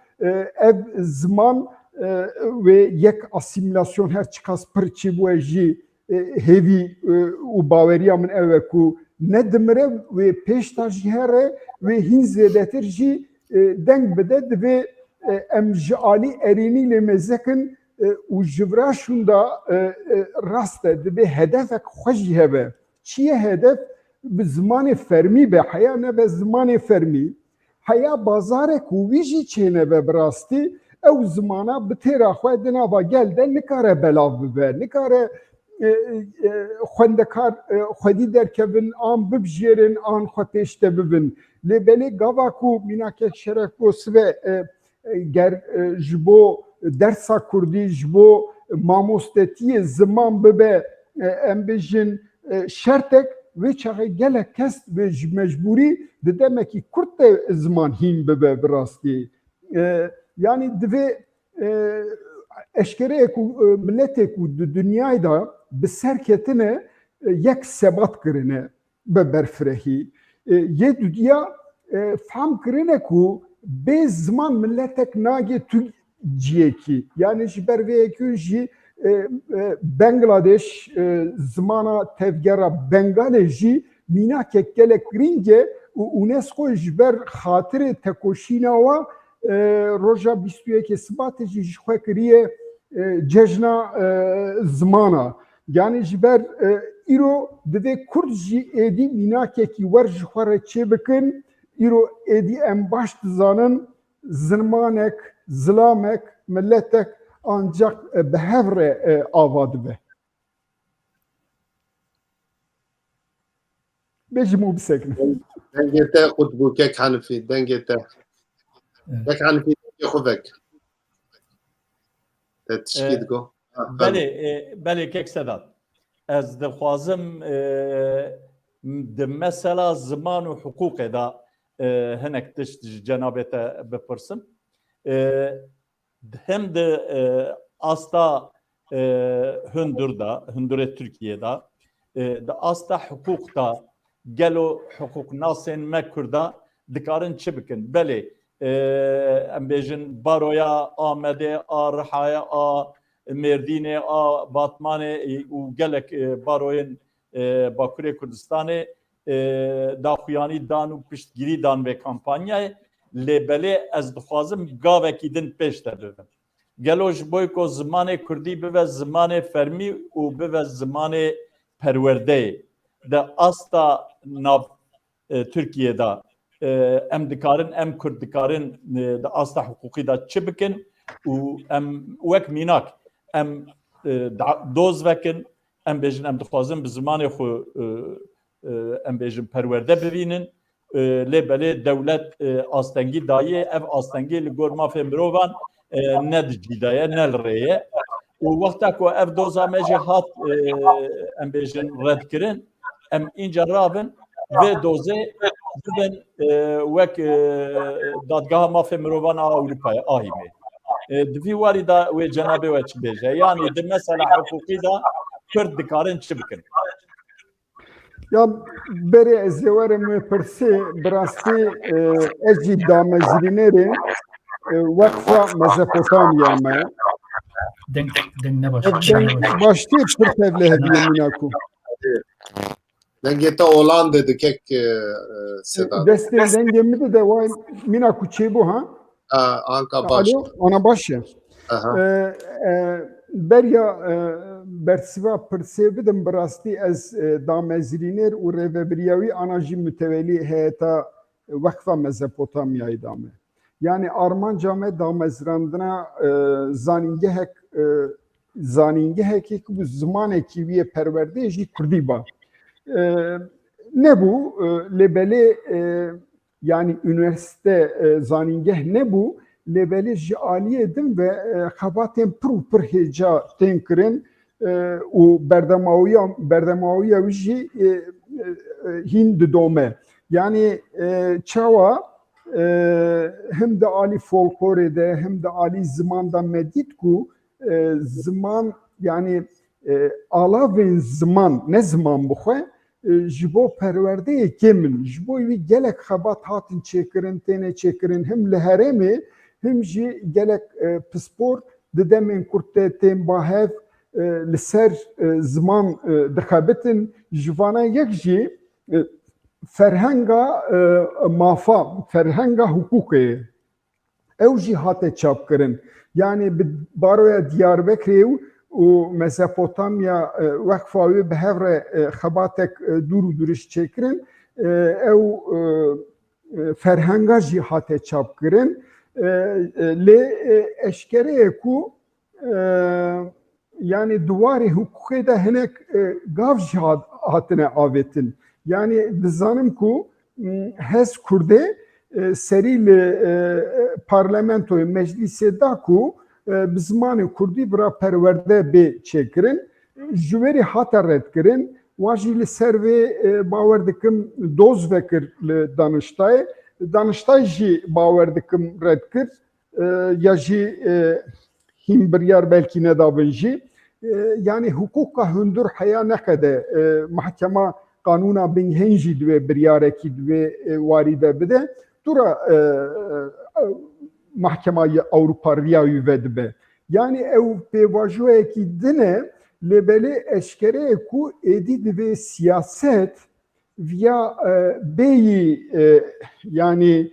ev ziman ve yek asimilasyon her çiqas pir çêbûye jî hêvî û baweriya min ew e ku ne dimire ve pêşta jî here ve hîn zêdetir jî deng bide divê em ji alî erênî lê mezekin û ji vira şûn da rast e divê hedefek xwe jî hebe. Çi ye hedef? Bi zimanê fermî be heya nebe zimanê fermî. Heya bazarek û wî jî çênebe bi rastî ew zimana bi têra xwe di nava gel de nikare belav bibe. Nikare xwendekar xwedî derkevin an bibijêrin an xwe pêş de bibin. Lê belê gava ku mînakek şeref bo sive ger ji bo dersa Kurdî ji bo mamostetiyê ziman bibe em bijin şertek vê çaxê gelek kes ve ji mecbûrî di demekî Kurd de ziman hîn bibe bi rastî. Yani divê eşkereyek û milletê ku di dunyayê da bi serketine yek sebat kirine bi berfirehî. Yê dudiya fam kirine ku bê ziman milletek nagê tu ciyekî. Yani ji ber vê yekû jî Bangladeş zimana tevgera Bengalê jî mînakek gelek girîng e û UNESCO ji ber xatirê tekoşîna we roja 21 Sibatê jî ji xwe kiriye cejna zimana. Yani ji ber îro divê Kurd jî êdî mînakekî wer ji xwe re çê bikin îro êdî em baş dizanin zimanek, zilamek, milletek ancak bi hev re ava dibe. Bêjim û bisekine. Dengê te xwe kek Henifî, dengê te. Kek Henifî dengê xwe vek. Te tişkî diko. Belê kek Sedat. Ez dixwazim di mesela ziman û hukûkê da hinek tişt ji cenabê te bipirsim. Hem de asta Hindurê Tirkiyê de asta hukûk da gelo hukûknasên me Kurda dikarin çi bikin? Belê em bêjin baroya Amedê a Rihaya a Mêrdînê a Batmanê û gelek baroyên Bakurê Kurdistanê daxuyanî dan û piştgirî dan vê kampanyayê lê belê ez dixwazim gavekî din pêş de bibim. Gelo ji bo ku zimanê Kurdî bibe zimanê fermî û bibe zimanê perwerdeyê. De asta nav Tirkiyê da em dikarin em Kurd dikarin de asta hukûkî da çi bikin û em wek mînak em doz vekin em bêjin em dixwazin bi zimanê xwe em bêjin perwerde bibînin lê belê dewlet astengî daye ev astengî li gor mafê mirovan ne di cîdaye ne li rêye û wexta ku ev doza me jî hat em bêjin redkirin em înca rabin vê dozê bibin wek dadgeha mafê mirovan a Ewropayê ahîmê. Di vî warî da wê cenabê we çi bêje yanî di mesela hukûkî da Kurd dikarin çi bikin? Ya berê ez ê were me pirsê bi rastî ez jî damezrînerê Wekfa Mezopotamya me. Deng ne baş. Baştî pir tevle hediye mînaku. Dengê te olan dedi kek Sedat. Destê dengê min de way mînaku çêbû ha? Anka baş. Ana baş ye. Berya bersiva pirsê bidim bi rastî ez damezrîner û rêveberiya wî ana jî mütewellî heyeta Wekfa Mezopotamyayê da me. Yani armanca me damezrandina zanîngehekê ku bi zimanekî wî yê perwerdeyê jî Kurdî ba. Nebû lê belê yani üniversite zanîngeh nebû لبلی جی آلیه دن و خباتین پر هیجا تین کرن و بردماوی ویجی هین دومه یعنی چاوا hem de ali folklorede hem de ali zamanda medit ku zaman yani alavin zaman ne zaman bu xwe jibo perwerde kemin jibo vi gelek xebat hatin çekirin tene çekirin hem li herêmê hem jî gelek pispor di demên kurte tên bahev li ser ziman dixebitin ji vana yek jî ferhenga mafa, ferhenga hukukê ew jî hate çapkirin. Yani bi baroya Diyarbekirê û Mezopotamya wexfa wê bi hev re xebatek dûr û duriş çêkirin ew ferhenga jî hate çapkirin lê eşkereye ku yani duwarê hukukê de hinek gav jî hatine avêtin. Yani dizanim ku hez Kurdê serî li parlamentoyê meclisê da ku bi zimanê Kurdî bira perwerde bê çêkirin ji werî hate redkirin wan jî li ser vê bawer dikim doz vekir li Daniştayê Daniştay jî bawer dikim red kir ya jî hîn biryar belkî nedabin jî yani hukuka hundur heya nekede mahkema kanuna binghên jî divê biryarekî divê warî de bide dura mahkema Avrupa riya wî vedibe yani ew pêvajoyekî din e lêbelê eşkereye ku êdî divê siyaset viya bêyî yani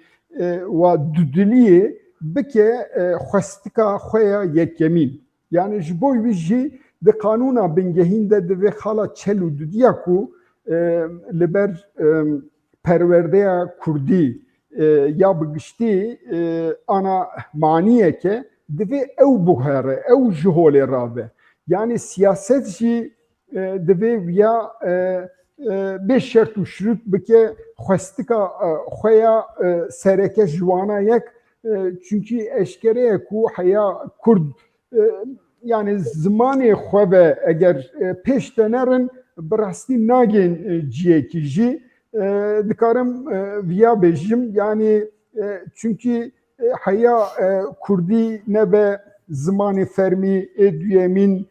wa dudiliyê bike xwestika xwe ya yekemîn yani ji bo wî jî di kanûna bingehîn de divê xala çel û dudiya ku li ber perwerdeya Kurdî ya bi giştî ana maniyeke divê ew biguhere ew ji holê rabe yani siyaset jî divê ya bê şert û şirût bike xwestika xwe ya sereke ji wana yek çünkü eşkereye ku heya Kurd yani zimanê xwe ve eger pêş de nerin bi rastî nagên ciyekî jî dikarim viya bêjim yani çünkü heya Kurdî nebe zimanê fermî ê duyemîn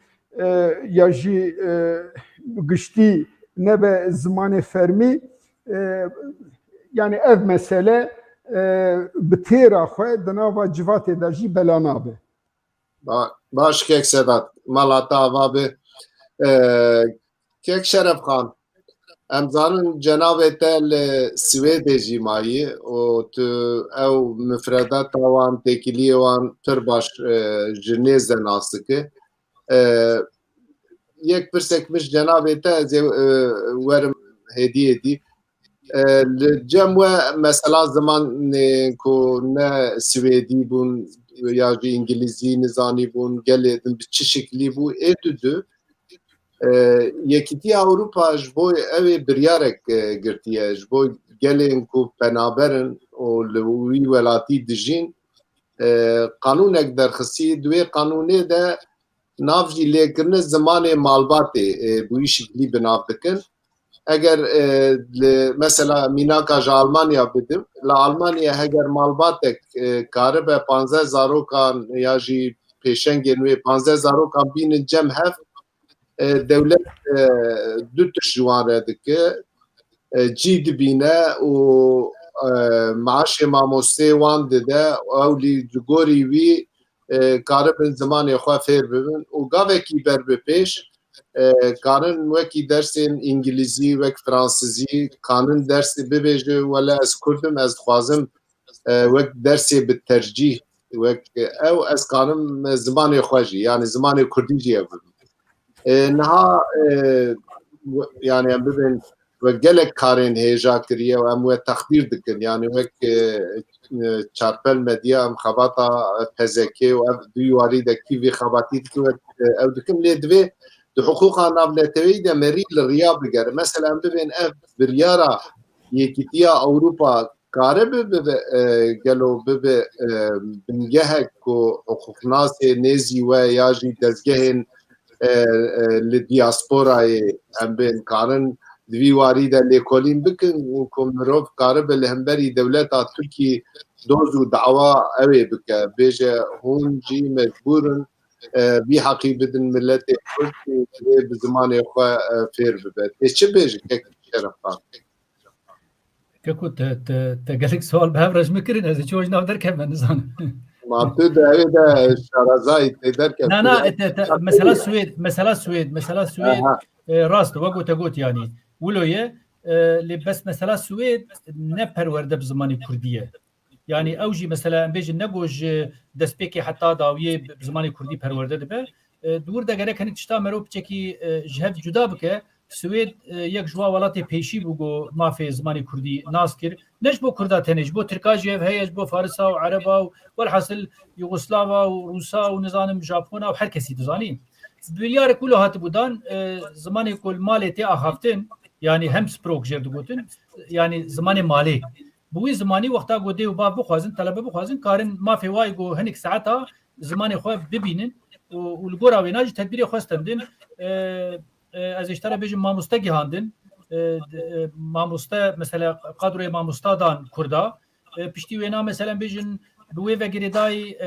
ya jî giştî nebe zimanê fermî yani ev mesele bi têra xwe di nava civatê de jî bela nabe. Baş kek Sedat malata ava bi kek Şerefxan em zanin cenabê te li Swêdê jî mayî û tu ew mifredata wan têkiliyê wan pir baş ji nêz de nas dike yek pirsek miş cenabê te ez ê werim hêdiyê dî li cem we mesela zimanê ku ne Swêdî bûn ya jî İngilîzî nizanî bûn gelê din bi çi şeklî bû ê tu Yekîtiya Ewropa ji bo ew ê biryarek girtiye ji bo gelên ku penaberin û li wî welatî dijîn qanûnek derxistî divê qanûnê de nav jî lêkirina zimanê malbatê bu şeklî bi nav dikin eger mesela mînaka ji Almanya bidim li Almanya heger malbatek karibe 15 zarokan ya jî pêşengên wê 15 zarokan bînin cem hev devlet du tişt ji wan re dike cî dibîne û maaşê mamosteyê wan dide ew lî ji gorî wî karibin zimanê xwe fêr bibin û gavekî ber bi pêş karin wekî dersên İngilîzî wek Fransîzî kanin dersê bibêje wele ez Kurdim ez dixwazim wek dersê bi tercîh wek ew ez kanim zimanê xwe jî yani zimanê Kurdî jî ev bibim niha yani em bibin ve gelek karên hêja kiriye û em we texbîr dikin yani wek çarpel medya em xebata pezekê û ev du warî de kîvê xebatî dikin wek ew dikin lê divê di huquqa navletewî de merî li riya bigere mesela em bibên ev biryara Yekîtiya Ewropa kare bibe gelo bibe bingehek ku hukuknasê nêzî we ya jî dezgehên li diasporayê em bên karin di vî warî de lêkolîn bikin û ku mirov karibe li hemberî dewleta Tirkî doz û dawa ew ê bike bêje hûn jî mecbûrin vî heqî bidin milletê Kurd û wê bi zimanê xwe fêr bibe. Tê çi bêje kek şerefxan? Keko te gelek sual bev rejme kirin ez çoj nav derkem ben nizanim. Ma tu de evê de şarazayî tê derke. Mesela Swêd rast ve got got yani wiloye li bes mesela Swêd ne perwerde bi zimanê Kurdî ye. Yani ew jî mesela em bêjin ne goj destpêkê heta dawiye bi zimanê Kurdî perwerde dibe. Dûr de gerek hinek tişta merov biçekî ji hev cuda bike. Swêd yek ji welatê pêşî bû got mafê zimanê Kurdî nas kir. Ne ji bo Kurda tenê ji bo Tirka jî ev heye ji bo Farisa û Ereba û welhasil Yugoslava û Rûsa û nizanim Japona û her kesî dizanî. Biryarek wilo hatibû dan zimanê ku malê tê axaftin yani hem sprok jêr digotin yani zimanê malê. Bu wî zimanî wexta got dê û bav bixwazin telebe bixwazin karin mafê wayê got hinek saeta zimanê xwe bibînin û li gora wê na jî tedbîrê xwestin din ez ê ji te re bêjim mamoste gihandin mamoste mesela kadroya mamosta dan Kurda piştî wê na mesela bêjin bi wê vegirê dayî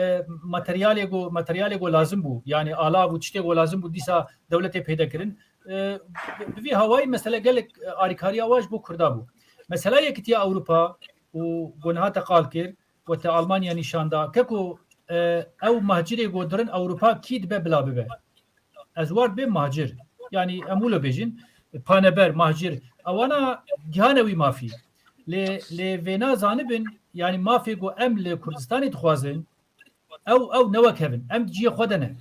materyalê got lazim bû yani ala û tiştê got lazim bû dîsa dewletê pêda kirin bi vî hawayî mesela gelek alîkariya wa ji bo Kurda bû. Mesela yekîtiya Ewropa û got hate qal kir û te Almanya nîşanda keko ew mahcirê got dirin Ewropa kî dibe bila bibe. Ez war bê mahcir yani em wilo bêjin paneber mahcir ewana gihane wî mafî lê vê nazanibin yani mafê got em li Kurdistanê dixwazin ew newek hevin em ciyê xwe de ne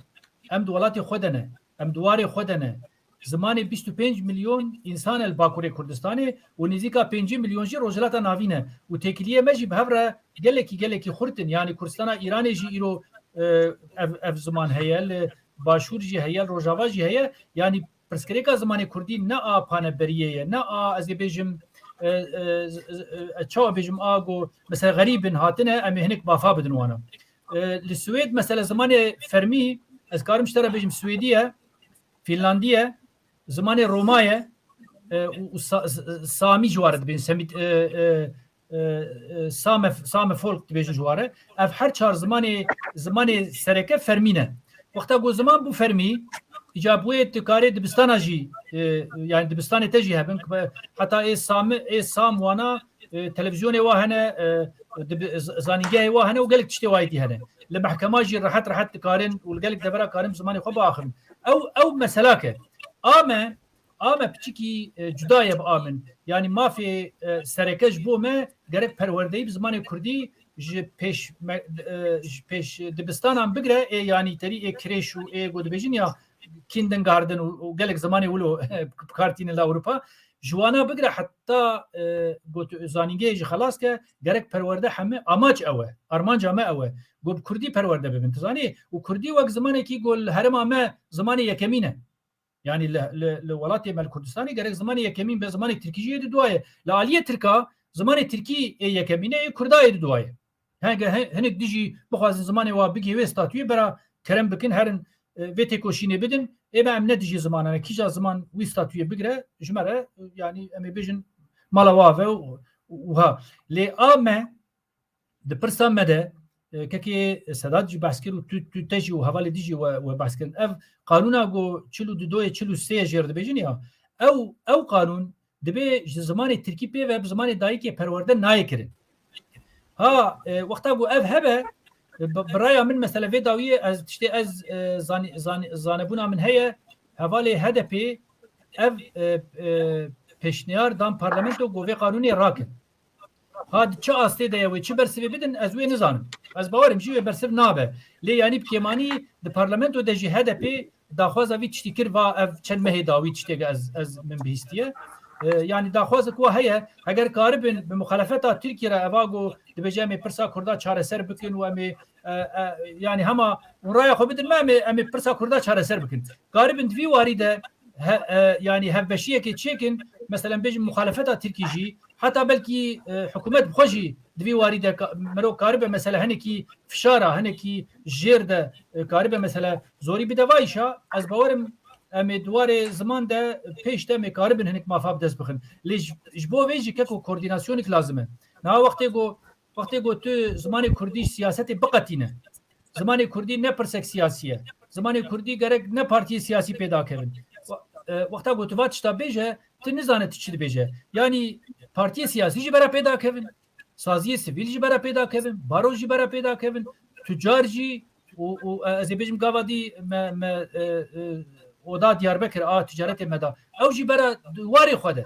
em di welatê xwe de ne em di warê xwe de ne zimanê 25 milyon însan el Bakurê Kurdistanê û nêzîka 5 milyon jî rojhilata navî ne û têkiliyê me jî bi hev re gelekî xurtin yani Kurdistana Îranê jî îro ev ziman heye li Başûr jî heye Rojava jî heye yani pirsgirêka zimanê Kurdî ne a paneberiyê ye ne a ez ê bêjim çawa bêjim a got mesela xerîbin hatine em ê hinek bafa bidin wana. Li Swêd mesela zimanê fermî ez karim ji te re bêjim Swêdî ye Finlandî ye zimanê Roma ye û Samî ji ware dibên Same folk dibêjin ji ware ev her çar zimanê sereke fermî ne. Wexta got ziman bû fermî îca bûyê tu karê dibistana jî yani dibistanê te jî hebin heta ê Sam wana televizyonê wa hene zanîngehê wa hene û gelek tiştê wayê dî hene. Li mehkema jî rehet dikarin û gelek devera karin zimanê xwe biaxirin. Ew meselake ame piçikî cuda ye bi amin yani mafê sereke ji bo me gerek perwerdeyî bi zimanê Kurdî ji pêş dibistanan bigire ê yanî terî ê kirêş û ê got dibêjin ya kindergarten û gelek zimanê wilo kartîne li Ewropa ji wana bigire heta got zanîngehê jî xelas ke gerek perwerde heme amaç ew e armanca me ew e got Kurdî perwerde bibin tizanî û Kurdî wek zimanekî got herêma me zimanê yekemîn e yani li welatê me li Kurdistanê gerek zimanê yekemîn be zimanê Tirkî jî di duaye li aliyê Tirka zimanê Tirkî ê yekemîn e Kurdayê di duaye hinek dijî bixwazin zimanê wa bigî wê statûyê bera kerem bikin herin vê têkoşînê bidin ê me em ne dijî zimanane kîja ziman wî statûyê bigire ji me re yani em ê bêjin mala wa ve wiha lê a me di pirsa me de kekê Sedat jî behs kir û tu te jî û hevalê dijî we behs kirin ev qanûna got 42-43 jêr dibêjin ya ew qanûn dibe ji zimanê Tirkî pê ve bi zimanê dayîkê perwerde nayê kirin ha wexta got ev hebe biraya min mesela vê dawiyê ez tiştê ez zanebûna min heye hevalê HDP ev pêşniyar dan parlamento got vê qanûnê rakin ha çi astê de ye wê çi bersivê bidin ez wê nizanim ez bawerim jî wê bersiv nabe lê yanî bi kêmanî di parlamento de jî HDP daxwaza vî tiştî kir va ev çend mehê dawî tiştê ez min bihîstiye yani daxwazek wa heye eger karibin bi muxalefeta Tirkiye re eva got dibêje em ê pirsa Kurda çareser bikin û em ê yani hema raya xwe bidin me em ê pirsa Kurda çareser bikin karibin di vî warî de yani hevbeşiyekê çêkin mesela bêjin muxalefeta Tirkî jî حتى بلكي حكومات بخوجي دوی وارده مرو کاربه مثلا هنکی فشاره هنکی جرده کاربه مثلا زوری بدوایشا از باورم امیدوار زمان ده پیش ده کاربن هنک مافاب دست بخن لیج جبو ویجی که کوردیناسیونیک لازمه نه وقتی گو تو زمان کردی سیاست بقتینه زمان کردی نه پرسک سیاسیه زمان کردی گرگ نه پارتی سیاسی پیدا کردن وقتا گو تو واتش تا بیجه تو نزانه چی بیجه یعنی پارتی سیاسی جی برا پیدا کردن سازی سیویل جی برا پیدا کردن بارو جی برا پیدا کردن تجار جی و از بیجم گاوادی اودا دیاربکر تجارت مدا او جی برا دواری خوده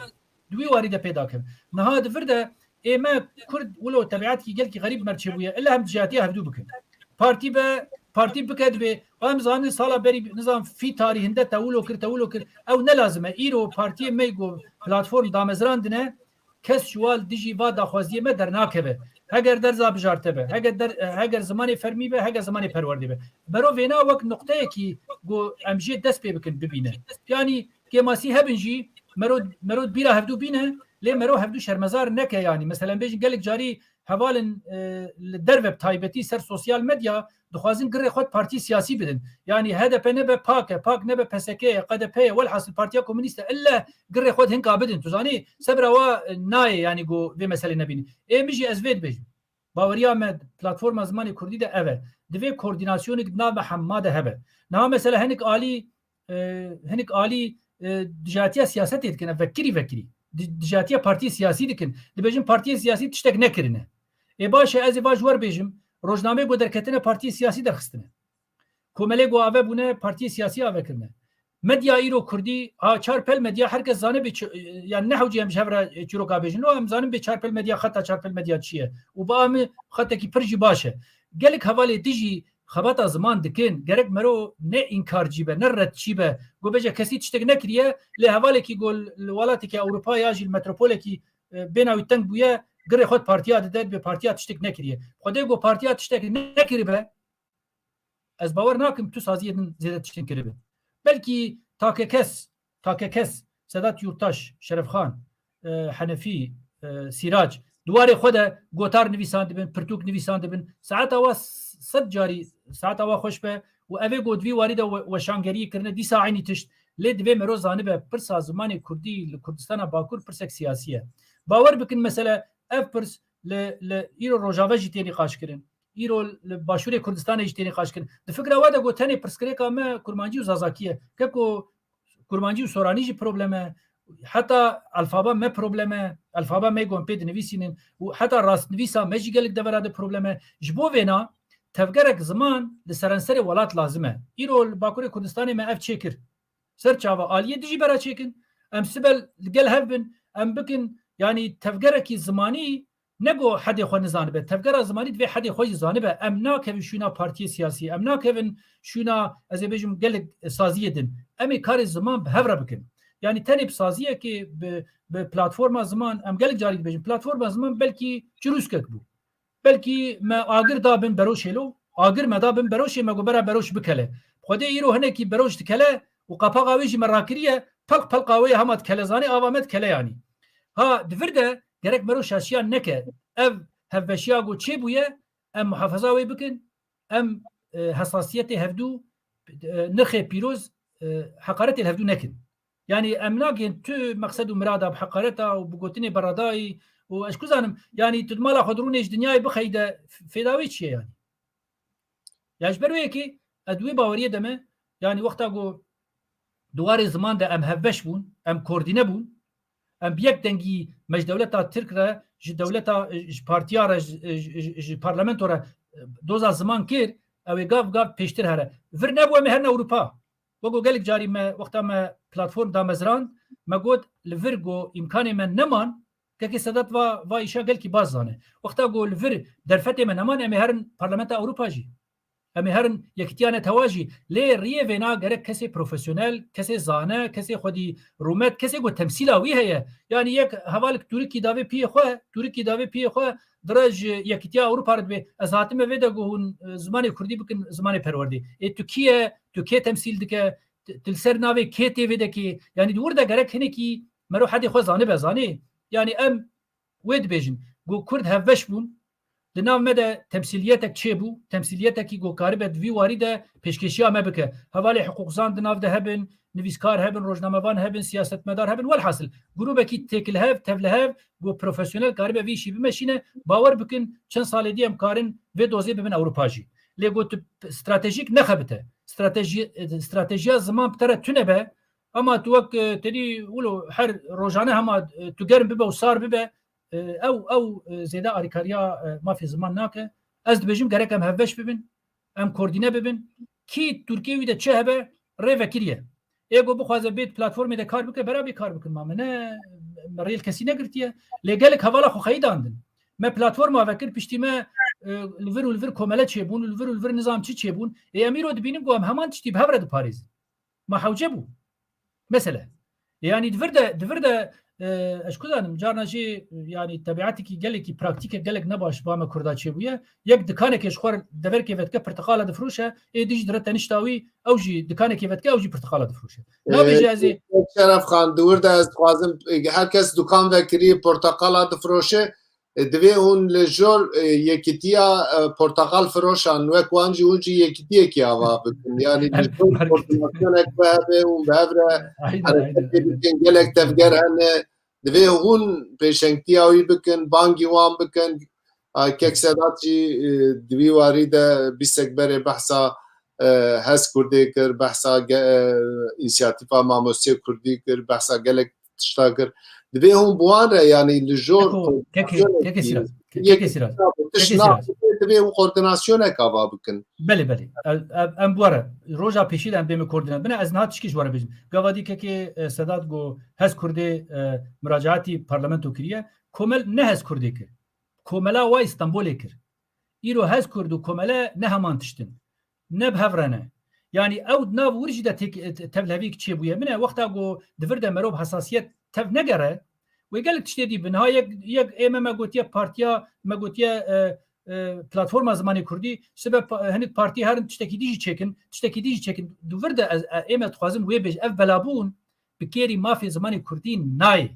دوی واری ده پیدا کردن نها دفرده ایما کرد ولو تبعات کی گل کی غریب مرچبویه الا هم جهاتیه هفدو بکن پارتی بکد به ام زمان سالا بری نظام فی تاریخنده تولو کر او نه لازمه ایرو پارتی میگو پلتفرم دامزراندنه کس شوال دیجی و داخوازی ما در ناکبه اگر در زاب جارته به اگر زمان فرمی به اگر زمان پروردی به برو وینا وقت نقطه کی گو امجی دست پی بکن ببینه یعنی که ماسی هبنجی مرود بیرا هفدو بینه لی مرو هفدو شرمزار نکه یعنی مثلا بیجن گلک جاری حوالن در وب تایبتی سر سوسیال مدیا دخوازن گره خود پارتی سیاسی بدن یعنی هدف نبه پاک نبه پسکه قدپه والحاصل پارتیا کمونیسته الا گره خود هنکا بدن تو زانی صبر و نای یعنی گو به مسئله نبینی ای میجی ازوید بجم باوریا مد پلتفرم زمانی کردی ده اوه دوی کوردیناسیون نام حماد هبه نام مثلا هنک عالی دجاتیا سیاست دکن وکری دجاتیا پارتی سیاسی دکن دبیجم پارتی سیاسی تشتک نکرینه ای باشه از باش ور بیجم روزنامه گو درکتنه پارتی سیاسی درخستنه کومله گو اوه بونه پارتی سیاسی اوه کرنه مدیا ایرو کردی چار پل مدیا هرکس زانه یعنی نحوجی هم شهر چروکا بیجن و هم زانه به چار پل مدیا خطا چار پل مدیا چیه و با هم خطا کی پرجی باشه گلک حواله دیجی خبات زمان دکن گرک مرو نه انکار جیبه نه رد چیبه گو بجا کسی تشتک نکریه له حواله کی گل ولاتی که اروپا یا جیل متروپول کی بیناوی تنگ بویه گره خود پارتیا داد به پارتیا تشتک نکریه خودی گو پارتیا تشتک نکری به از باور ناکم تو سازی زیاده تشتک کری به بلکی تاکه کس سادات یورتاش شرف خان حنفی سیراج دواره خود گوتار نویسانده بن پرتوک نویسانده بن ساعت آوا صد جاری ساعت آوا خوش به و اوه گودوی وارد و شانگری کرنه دی ساعینی تشت لید وی مروزانه به پرس زمان کردی لکردستان باکور پرسک سیاسیه باور بکن مثلا اف پرس ایرو روجاوه جیتی نقاش کرن ایرو باشور کردستان جیتی نقاش کرن د فکر واده گوتنی پرسکری کامه کرمانجی و زازاکیه که کرمانجی و سورانی جی پروبلمه حتی الفابا ما پروبلمه الفابا ما گون پید نویسینن و حتی راست نویسا مجی گلک دوراد پروبلمه جبو وینا تفگرک زمان لسرانسر ولات لازمه ایرو باکور کردستان ما اف چیکر سر چاوا آلیه دیجی برا چیکن ام سبل گل هفبن ام بکن یعنی تفگرکی زمانی نگو حد خو نزانبه تفگر زمانی دوی حد خو زانبه ام ناکوین شونا پارتی سیاسی ام ناکوین شونا از بیجم گل سازی دن امی کار زمان به هفره بکن یعنی تنب سازیه که به پلتفرم زمان ام گل جاری بیجم پلتفرم زمان بلکی چروس کک بو بلکی ما آگر دابن بروشلو آگر مدابن بروش ما گبره بروش بکله خود ایرو هنه کی بروش تکله و قپاقاویج مراکریه پق قاوی همات کله زانی آوامد کله یعنی ها دفرده گرک مرو شاشیان نکه اف هفشیا گو چی بویه ام محافظه وی بکن ام حساسیت هفدو نرخ پیروز حقارت الهفدو نکن یعنی ام ناگین تو مقصد و مرادا بحقارتا و بگوتنی برادایی و اشکو زانم یعنی تدمالا خودرونش دنیای بخیده فیداوی چیه یعنی یعنی برویه که ادوی باوریه دمه یعنی وقتا گو دوار زمان ده ام هفش بون ام کوردینه بون ام بیک دنگی مج دولتا ترک را ج دولتا پارتیا را ج پارلمنت را دوزا زمان کر او گاف پیشتر هره ور نبو مهن اروپا وگو گلک جاری ما وقتا ما پلتفرم دامزران ما گود لورگو امکان من نمان که صدات و ایشا گل کی باز زانه وقتا گو لور درفت من نمان ام هرن پارلمنت اروپا جی ام هرن یکتیان تواجی لی ریه وینا گرک کسی پروفسیونل کسی زانه کسی خودی رومت کسی گو تمثیلا وی هه یعنی یک حوالک ترکی داوی پی خو درج یکتیا اروپا رد به از حاتم ویدا گو زمان کردی بکن زمان پروردی تو کی تمثیل دکه تلسر ناوی کی تی ویدا کی یعنی دور دا گرک هنه کی مرو حدی خو زانه بزانه یعنی ام وê dibêjin got Kurd hevbeş bûn di nav me de temsîliyetek çêbû temsîliyetekî gotkarî divî warî de pêşkeşiya me bike hevalê hiqûqzan di nav de hebin nivîskar hebin rojnamevan hebin siyasetmedar hebin welhasil grûpekî têkilhev tevlihev got profesyonel karibe vî şî bimeşîne bawer bikin çend salê dî em karin vê dozê bibin Ewropa jî lê got stratejîk nexebite stratejiya ziman bi tere tune be ama tu wek tedî wilo her rojane hema tu germ bibe û sar bibe ew zêde alîkariya mafê ziman nake ez dibêjim gerek em hevbeş bibin em koordîne bibin kî Tirkiye wî de çi hebe rê vekiriye êgo bixwaze bêt platformê de kar bike berabê kar bikin ma me ne rêl kesî negirtiye lê gelek hevala xwexeyî dandin me platforma vekir piştî me li vir û li vir komele çêbûn li vir û li vir nizamçî çêbûn em îro dibînim ku em heman tiştî bi hev re diparêzin ma hewce bû mesele yani divir de eş kudanim carna jî yani tabiatekî gelekî praktîkek gelek nebaş bame Kurda çêbûye yek dikanekê ji xwe deverkê vetke pirteqala difroşe ê dijî dire tenişta wî ew jî dikanekê vetke ew jî pirteqala difroşe nabêje ez ê Şerefxan dewir de ez dixwazim herkes dukan vekirî porteqala difroşe divê hûn li jor yekîtiya porteqal firoşan wek wan jî hûn jî yekîtiyekî ava bikin yani koordinasyonek hebe û bi hev re hereketê bikin gelek tevger hene divê hûn pêşengtiya wî bikin bangî wan bikin kek Sedat jî divî warî de bîsekberê behsa hez Kurdê kir behsa înisiyatîfa mamosteyê Kurdî kir behsa gelek tişta kir divê hûn bi wan re yani li jor divê hûn koordinasyonek ava bikin belê em were roja pêşî de em bême koordine bine ez niha tişkî ji were bêjim gavadî kekê Sedat got hez Kurdê miracaatî parlamento kiriye komel ne hez Kurdê kir komela wa İstanbulê kir îro hez Kurd û komele ne heman tiştin ne bi hev re ne yani ew nav wir jî de tevlevîk çêbûye min e wexta got divir de merov hesasiyet tev negere wê gelek tiştê dî bin ha yek ême me gotiye partiya me gotiye platforma zimanê Kurdî sibe hinek partî herin tiştekî dî jî çekin divir de ême dixwazim wê bêj ev belabûn bi kêrî mafê zimanê Kurdî nayê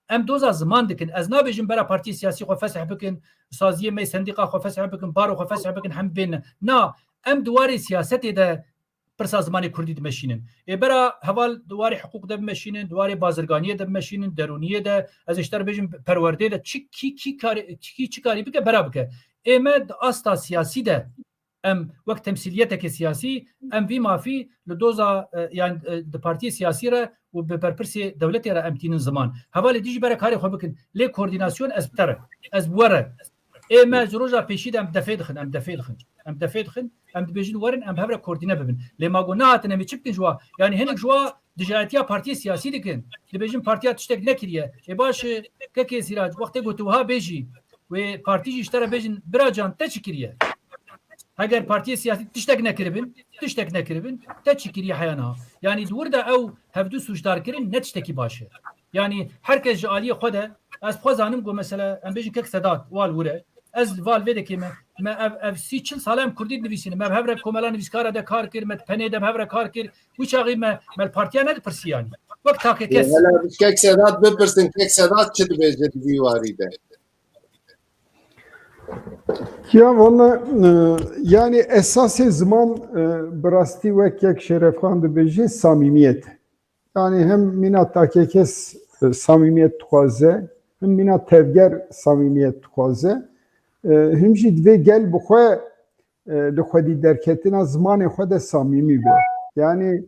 em doza ziman dikin ez nabêjim bera partî siyasî xwe fesih bikin saziyê me sendîqa xwe fesih bikin baro xwe fesih bikin hem bên na em duwarê siyasetê de pirsa zimanê Kurdî dimeşînin ê bera heval duwarê hiqûq de bimeşînin duwarê bazirganiyê de bimeşînin derûniyê de ez ê ji te re bêjim perwerdeyê de çi karî bike bera bike ême di asta siyasî de em wek temsîliyetekê siyasî em vî mafî li doza yani di partiyê siyasî re û bi berpirsê dewletê re em tînin ziman hevalê dî jî bera karê xwe bikin lê koordinasyon ez bi te re ez bi we re ême ji roja pêşî de em defê dixin em dibêjin werin em hev re koordîne bibin lê ma got nehatin em ê çi bikin ji wa yani hinek ji wa dijayetiya partiyê siyasî dikin dibêjin partiya tiştek nekiriye ê baş kekê Sîrac wextê got wiha bêjî wê partî jî ji te re bêjin biracan te çi kiriye heger partiyê siyasî tiştek nekiribin te çi kiriye heya niha yani dwir de ew hevdû sûcdarkirin ne tiştekî baş e yani herkes ji aliyê xwe de ez xwe zanim got mesela em bêjin kek Sedat wal wire ez val vê dekê me ev sî çil sala em Kurdî dinivîsînim me hev re komela nivîskara de kar kir me penê de hev re kar kir wî çaxî me partiya nedipirsi yani wek takê kes kek Sedat bipirsin kek Sedat çi dibêje divî warî de Ya valla yani esas zaman birastî vek yek Şerefxan dibêje samimiyet yani hem mina takê kes samimiyet dixwaze hem mina tevger samimiyet dixwaze hem jî divê gel bi xwe li xwedî derketina zimanê xwe de samîmî be yani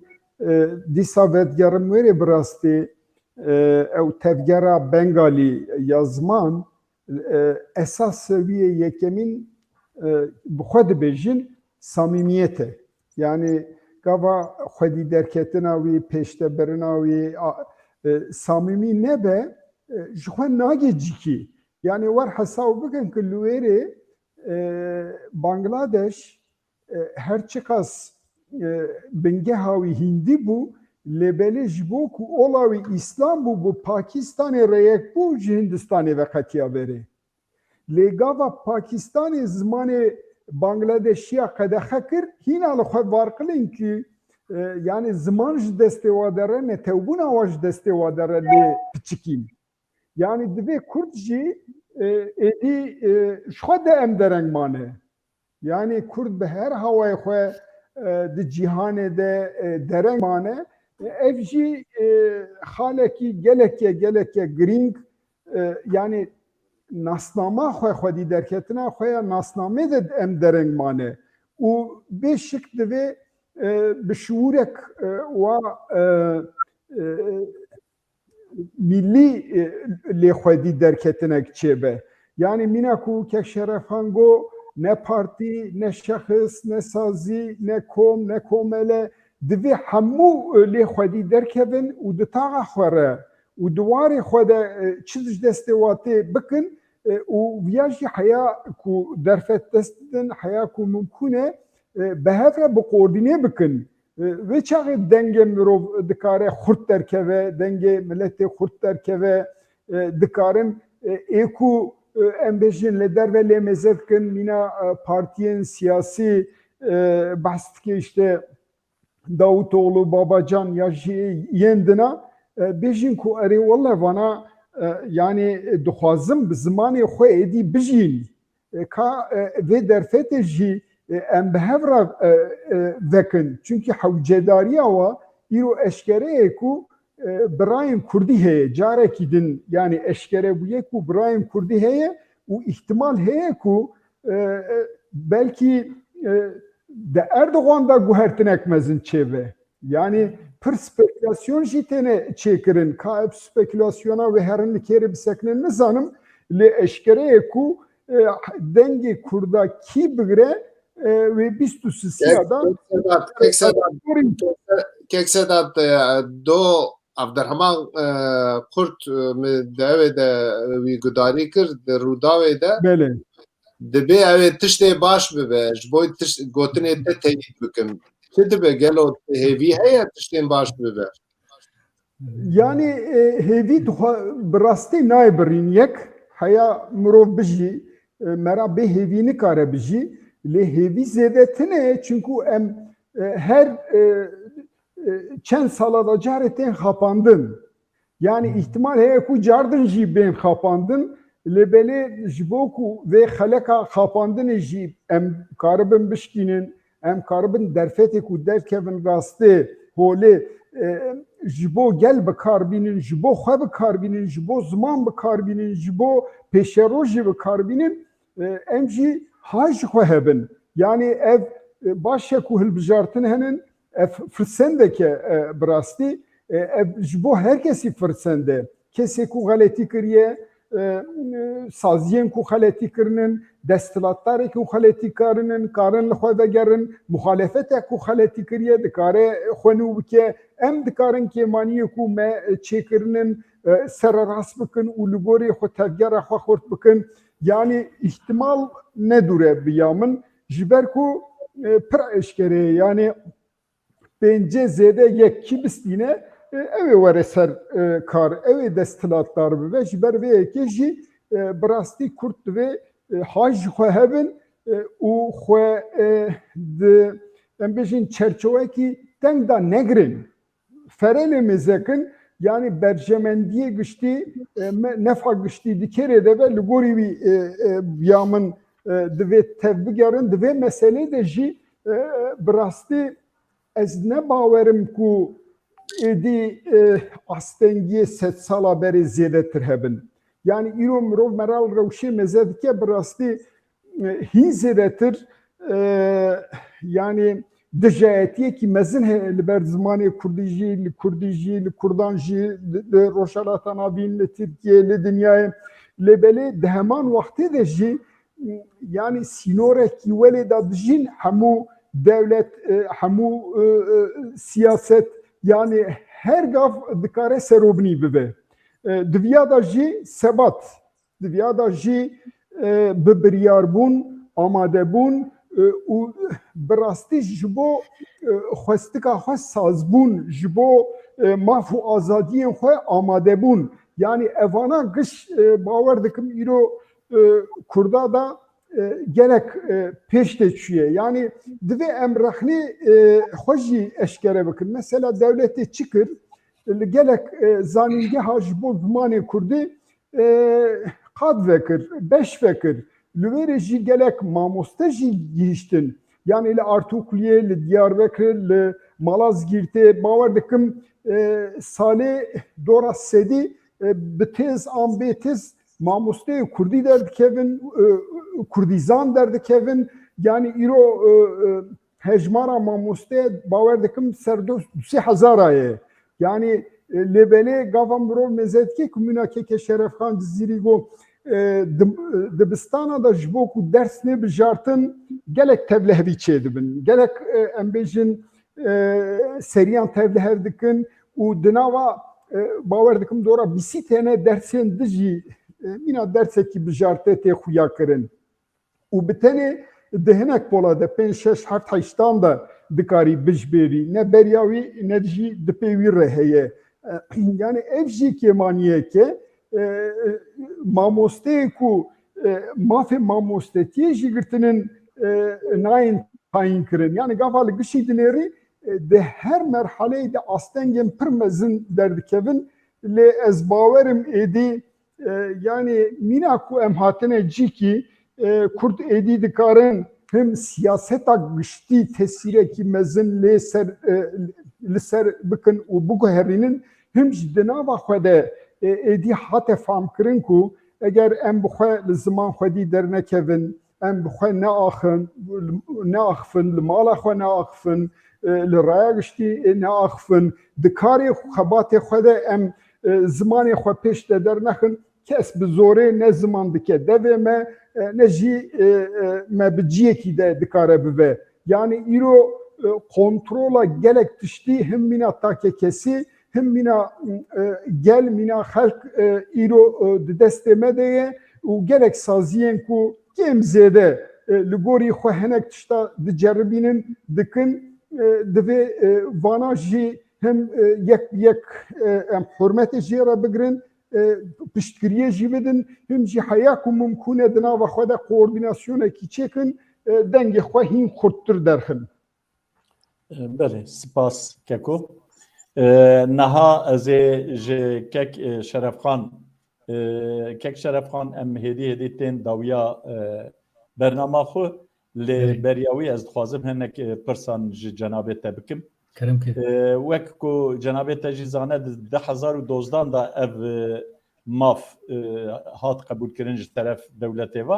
dîsa vedgerim wêrê birastî ew tevgera Bengalî ya ziman esas seviye yekemîn bi xwe dibêjin samîmiyet e yani gava xwedî derketina wî pêştebirina wî samîmî nebe ji xwe nage cîkî yani war hesab bikin ki li wêrê Bangladeş her çi qas bingeha wî hîndî bû lêbelê ji bo ku ola wî îslam bû bi Pakistanê reyek bû ji Hindistanê veqetiya berê lê gava Pakistanê zimanê Bangladeşiya qedexe kir hîna li xwe varqilin ki yani ziman ji destê we de re netewbûna we ji destê we de re lê piçikîn yani divê Kurd jî êdî şxwe de em dereng mane. Yani Kurd bi her hawayê xwe di cîhanê de dereng mane. Ev jî xalekî gelekê girîng yani nasnama xwe xwedî derketina xwe ya nasnamê de em dereng mane. û bêşik divê bi şûrek wa millî lêxwedî derketinek çêbe. Yani mîna ku Kekşerefan got ne partî, ne şexs, ne sazî, ne kom, ne komele divê hemû lêxwedî derkevin û di taxa xwe re û di warê xwe de çi ji destê watê bikin û viya jî heya ku derfet dest bidin, heya ku mumkûn e bi hev re bi koordînê bikin. Vê çaxê dengê mirov dikare xurt derkeve, dengê milletê xurt derkeve, dikarin ê ku em bêjin li derve lê mêze dikin mîna partiyên siyasî behs dike işte Davutoğlu, Babacan ya jî yên dina bêjin ku erê wele vana yani dixwazim bi zimanê xwe êdî bijîn ka vê derfetê jî em bi hev re vekin. Çünkü hewcedariya wa îro eşkereyê ku birayên Kurdî heye. Carekî din yani eşkere bûye ku birayên Kurdî heye û ihtimal heye ku belkî de Erdoğan da guhertinek mezin çêve. Yani pir spekülasyon jî têne çêkirin. Ka ev spekülasyona ve herin li kêrê bisekinin nizanim lê eşkereyê ku dengê Kurda kî bigire ve 23 da Keksedat do Abdurrahman Kurt devê de wî gudarî kir di Rûdawê de dibe ew tiştê baş bibe ji bo gotinê te teyîd bikin. Çi dibe gelo hêvî heye tiştên baş bibe? Yani hêvî bi rastî nayê birîn yek heya mirov bijî mera bê hêvî nikare bijî lê hêvî zêde tune çünkü em her çend sala da carê tên xapandin. Yani ihtimal heye ku cardin jî bên xapandin lê belê ji bo ku vê xeleka xapandinê jî em karibin bişkînin, em karibin derfetê ku derkevin rastê holê ji bo gel bikarbînin, ji bo xwe bikarbînin, ji bo ziman bikarbînin, ji bo pêşeroj jî bikarbînin em jî hay ji xwe hebin. Yani ev başe ku hilbijartin henin ev firsendeke bi rastî ev ji bo herkesî firsende. Kesê ku xeletî kiriye saziyên ku xeletî kirinin, desthilatdarê ku xeletî karinin, karin li xwe vegerin, muhalefetek ku xeletî kiriye dikare xwenû bike, em dikarin kêmaniyê ku me çêkirinin sererast bikin û li gorî xwe tevgera xwe xurt bikin. Yani ihtimal nedure biya min ji ber ku pir eşkereye yani bence zêde yekî bistîne evê were ser kar, evê desthilatdar bibe ji ber vê yekê jî bi rastî Kurd divê hay ji xwe hebin û xwe di em bêjin çerçewekî teng da negirin. Ferelê mêzekin yani berjemendiyê giştî nefa giştî dikêrê de ve li gorî wî ya min divê tev bigerin divê meselê de jî bi rastî ez ne bawerim ku êdî astengiyê sed sala berê zêdetir hebin. Yani îro mirov meral rewşê meze dike bi rastî hîn zêdetir yani dijayetiyekî mezin heye li ber zimanê Kurdî jî, li Kurdî jî, li Kurdan jî, li Rojhilata Navîn, li Tirkiye, li Dinyayê. Lê belê di heman wextê de jî yani sînorekî welê da dijîn hemû devlet, hemû siyaset yani her gav dikare serobnî bibe. Diviya da jî sebat, diviya da jî bi biryarbûn, amadebûn û bi rastî ji bo xwestika xwe sazbûn, ji bo maf û azadiyên xwe amadebûn. Yani evana giş bawer dikim îro Kurda da gelek pêş de çûye. Yani divê em rexnê xwe jî eşkere bikin. Mesela devletê çi kir li gelek zanîngeha ji bo zimanê Kurdî قاد vekir, 5 vekir, lüvere jî gelek mamoste jî gihiştin. Yani li Artukluye, li Diyarbakır, li Malazgirt'e bawer dikim salê dora sedî bi têz an bê têz mamosteyê Kurdî derdikevin, Kurdîzan derdikevin. Yani îro hejmara mamoste bawer dikim ser 2,000 ye. Yani lebelê gava mirov mezetke ku mîna keke Şerefxan Cizîrî got dibistana da ji bo ku ders nebijartin gelek tevlehevî çêdibin. Gelek em bêjin seriyan tevlehev dikin û di nava bawer dikim dora 20 tane dersên dijî mîna dersekî bijartê tê xuya kirin. û bi tenê di hinek pola de 5-6-7 da dikarî bijbêrî. Ne beriya wî ne jî di pê wî re heye. Yani ev jî kêmaniyeke mamosteyê ku mafê mamostetiyê jî girtinin nayên tayin kirin. Yani gava li gişî dinêrî di her merheleyê de astengên pir mezin derdikevin. Lê ez bawerim êdî yani mîna ku em hatine cîkî Kurd êdî dikarin hem siyaseta giştî tesîrekî mezin li ser bikin û biguherînin hem ji di nava xwe de êdî hate famkirin ku eger em bi xwe li ziman xwedî dernekevin, em bi xwe neaxivin, li mala xwe neaxivin, li raya giştî neaxivin, di karê xebatê xwe de em zimanê xwe pêş de dernexin, kes bi zorê ne ziman dike devê me ne jî me bi ciyekî de dikare bibe. Yani îro kontrola gelek tiştî him mîna take kesî him mîna gel mîna xelk îro di destê me de ye û gelek saziyên ku kêm zêde li gorî xwe hinek tişta diceribînin dikin divê vana jî hem yek em hurmetê jê re bigirin piştgiriyê jî bidin hem jî heya ku mumkûn e di nava xwe de koordînasyonekî çêkin dengê xwe hîn xurttir derxin. Belê, spas Keko. Niha ez ê ji kek Şerefxan em hêdî tên dawiya bernama xwe lê beriya wî ez dixwazim hinek pirsan ji cenabê te bikim. Wek ku cenabê te jî zane di 2012 da ev maf hat qebûlkirin ji teref dewletê ve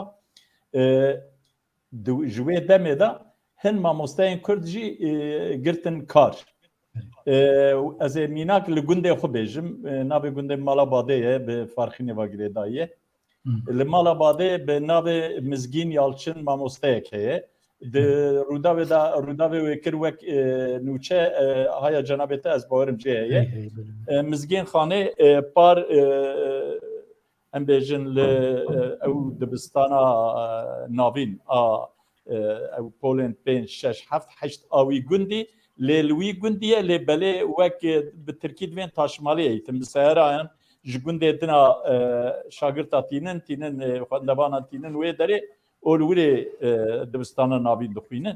ji wê demê de hin mamosteyên Kurd jî girtin kar. Ez ê mînak li gundê xwe bêjim, navê gundê Malabadê ye bi Farxînê Vagirêdayî ye. Li Malabadê bi navê Mizgîn Yalçin mamosteyek heye. Di rûdavê de rûdavê wê kir wek nûçe haya cenabê te ez bawerim cê heye. Mizgîn Xanê par em bêjin li ew dibistana navîn a ew polên 5-6-7 awî gundî lê li wî gundî ye lê belê wek bi Tirkî divên taşmalê eğitim bi seherayan ji gundê dina şagirta tînin xwendevana tînin wê derê û li wirê dibistana navîn dixwînin.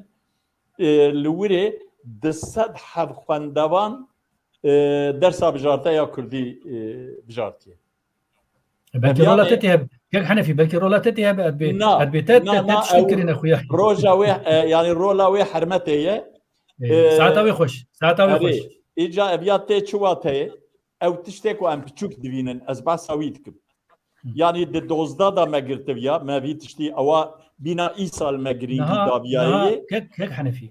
Li wirê di sed hev xwendevan dersa bijarteya Kurdî bijartiye. Belki rolatê hebe. Kek Henefî belki rolatê hebe erbê te tişkirine xuya. Roja wê yani rola wê hermetê ye. Saeta wê xweş. Saeta wê xweş. Îca ev ya tê çiwa tê ew tiştê ku em piçûk divînin ez behsa wî dikim. Yani di 12 da me girtiviya me vî tiştî ewa bîna îsal me girîngî daviyayê.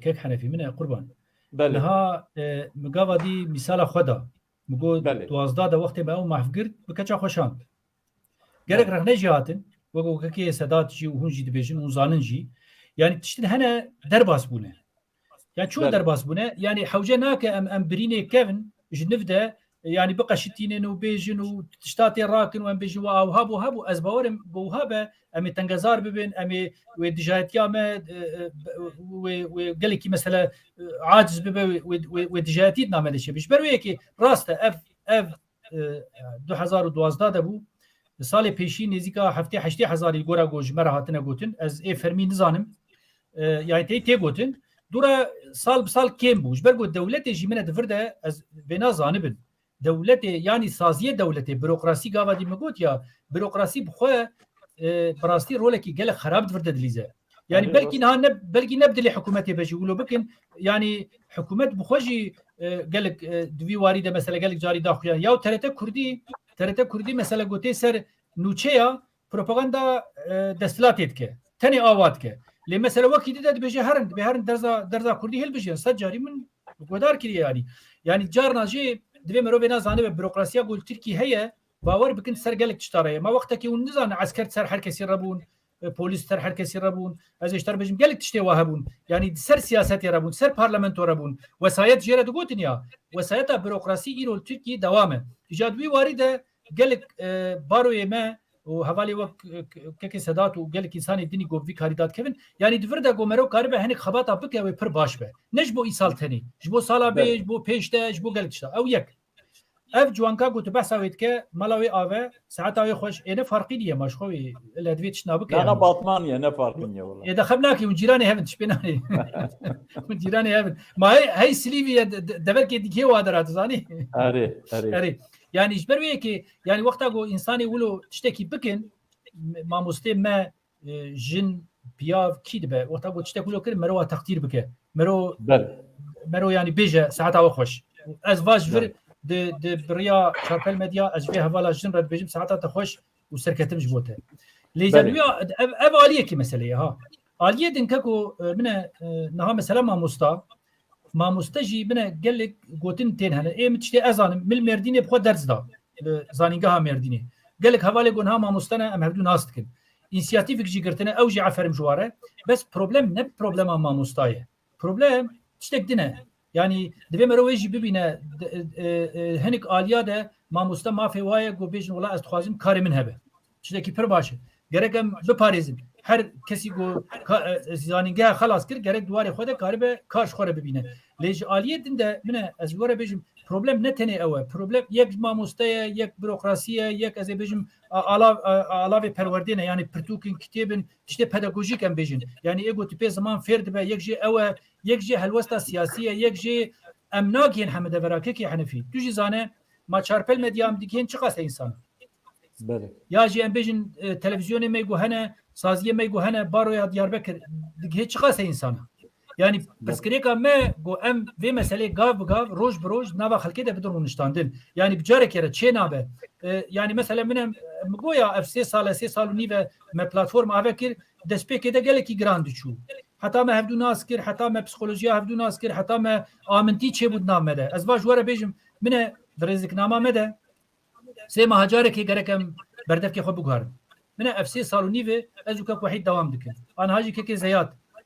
Kek Henefî min e qurban. Niha migava dî misala xwe da. Mi got 12 da wextê me ew mahvgirt bi keça xweşand. Gerek rexne jî hatin wek kekê Sedat jî û hûn jî dibêjin û zanin jî yani tiştin hene derbas bûne. Yani çû derbas bûne yani hewce nake em birînê kevin ji niv de yani biqeşitînin û bêjin û tiştatê rakin û em bêjin wa ew hebû ez bawerim bi habe em ê tengezar bibin em ê wê dijayetiya me wê gelekî mesela aciz bibe wê dijayetî name de çêbiş ber wê rast e ev 2012 de bû salê pêşî nêzîka heftê 8,000 gora gojmer hatine gotin ez ê fermî nizanim yani tê gotin dura sal bi sal kêm bû ji ber got dewletê jî min e divir de ez vê nazanibin دولت یعنی سازیه دولت بروکراسی گاوا دی مگوت یا بروکراسی بخواه براستی رولکی گل خراب دورد دلیزه يعني بلكي نها بلكي نبدل حكومتي باش يقولوا بكن يعني حكومت بخوجي قال لك دوي وارده مثلا قال لك جاري داخل يا ترتا كردي مثلا قلت سر نوچيا بروباغندا دستلاتيتك تاني اواتك لي مثلا وقت دد بيجي هرن درزا كردي هل بيجي سجاري من قدار كري يعني جارنا جي دوي مرو بنا زانه بيروقراسيا قول تركي هي باور بكن سر قال لك تشتري ما وقتك ونزان عسكر سر هر كسي ربون پۆلیس تر هەر کەسی ڕەبوون ئەزێشتر بژم گەلێک تشتێوە هەبوون ینی سەر سیاسەتی ڕەبوون سەر پارلەمەنتۆ ڕەبوون وەسایەت ژێرە دەگوتنیا وەسایەتە بروکراسی ئیرۆ تورکی دەوامە ئیجادوی واریدە گەلێک باروێمە و هەواڵی وەک کەکی سەدات و گەلێک ئینسانی دنی گۆڤی کاریدات کەون ینی دڤردە گۆمەرە و کاری بە هەنێک خەباتە بکەوێ پر باش بە نەش بۆ ئیساڵ تەنی ژ بۆ ساڵا بێژ بۆ پێشتەش بۆ گەلێک تشتا ئەو یەک اف جوانكا قلت بحثاويت كه ملاوي افا ساعتها خوش انا فرقي لي ماش خوي الادويه شنابك انا باطمانيا انا فرقني والله اذا خبناكي من جيراني هبن تشبيناني من جيراني هبن ما هي سليفيا دبلك ديكي وادرات زاني اري يعني جبروي كي يعني وقتها جو انساني ولو تشتكي بكن ما مستي ما جن بياف كيدبه وقتها جو تشتكي له كل مرو تقدير بك مرو يعني بيجا ساعتها خوش ازواج فر د بریا چاپل مدیا از به حواله جن رد بجم ساعتها تخوش و سرکتم جبوته لیجن اب عالیه کی مسئله ها عالیه دنکو من نها مثلا ما مستجی من قال گوتن تین هنه ای متشتی ازانم مل مردینه بخو درس دا زانینگاه مردینه قال لك حواله گونها ما مستنه ام هردو ناست کن انیشیاتیف جی گرتنه او جی عفرم جواره بس پروبلم نه پروبلم ما مستایه پروبلم تشتک دینه يعني دبي مرويجي ببينا هنك آلياده ما مستمع في وايا جو بيجن ولا استخوازم كاري من هبه شدكي پر باشه گرگم بپاريزم هر کسی جو زانينگه خلاص كر گرگ دواري خوده كاري به كاش خوره ببينه ليج آليه دنده من از وره بيجم problem نتنه اوه problem یک ما مستيه یک بروکراسيه یک از بيجم علاوه پروردینه يعني پرتوکن کتابن تشته پداگوژیک ام بيجن يعني ايگو تپه زمان فرد به یک جي اوه یک جي هلوستا سیاسیه یک جي امناگين حمد وراكي حنفي دوجي زانه ما چارپل مديام ديكين چقاس انسان بله يا جي ام بيجن تلفزيون ميگو هنه سازيه ميگو هنه بارو يا دياربكر ديكي چقاس انسان يعني برسكريكا ما جو ام في مساله گاف روج بروج نوا خلكي ده بدون نشتاندن يعني بجارك يرا چه نابه يعني مثلا من مگويا اف 3 سال ونيفه ما بلاتفورم افكر دسبيك ده گلكي گراند چو حتى ما هفدو ناس كر حتى ما بسيكولوجيا هفدو ناس كر حتى ما امنتي چه بود نام ده از واج ورا بيجم من درزك نامه مده سي ما هجارك گركم بردف كي خو بگار من اف 3 سال ونيفه ازو كك وحيد دوام دك انا هاجي كك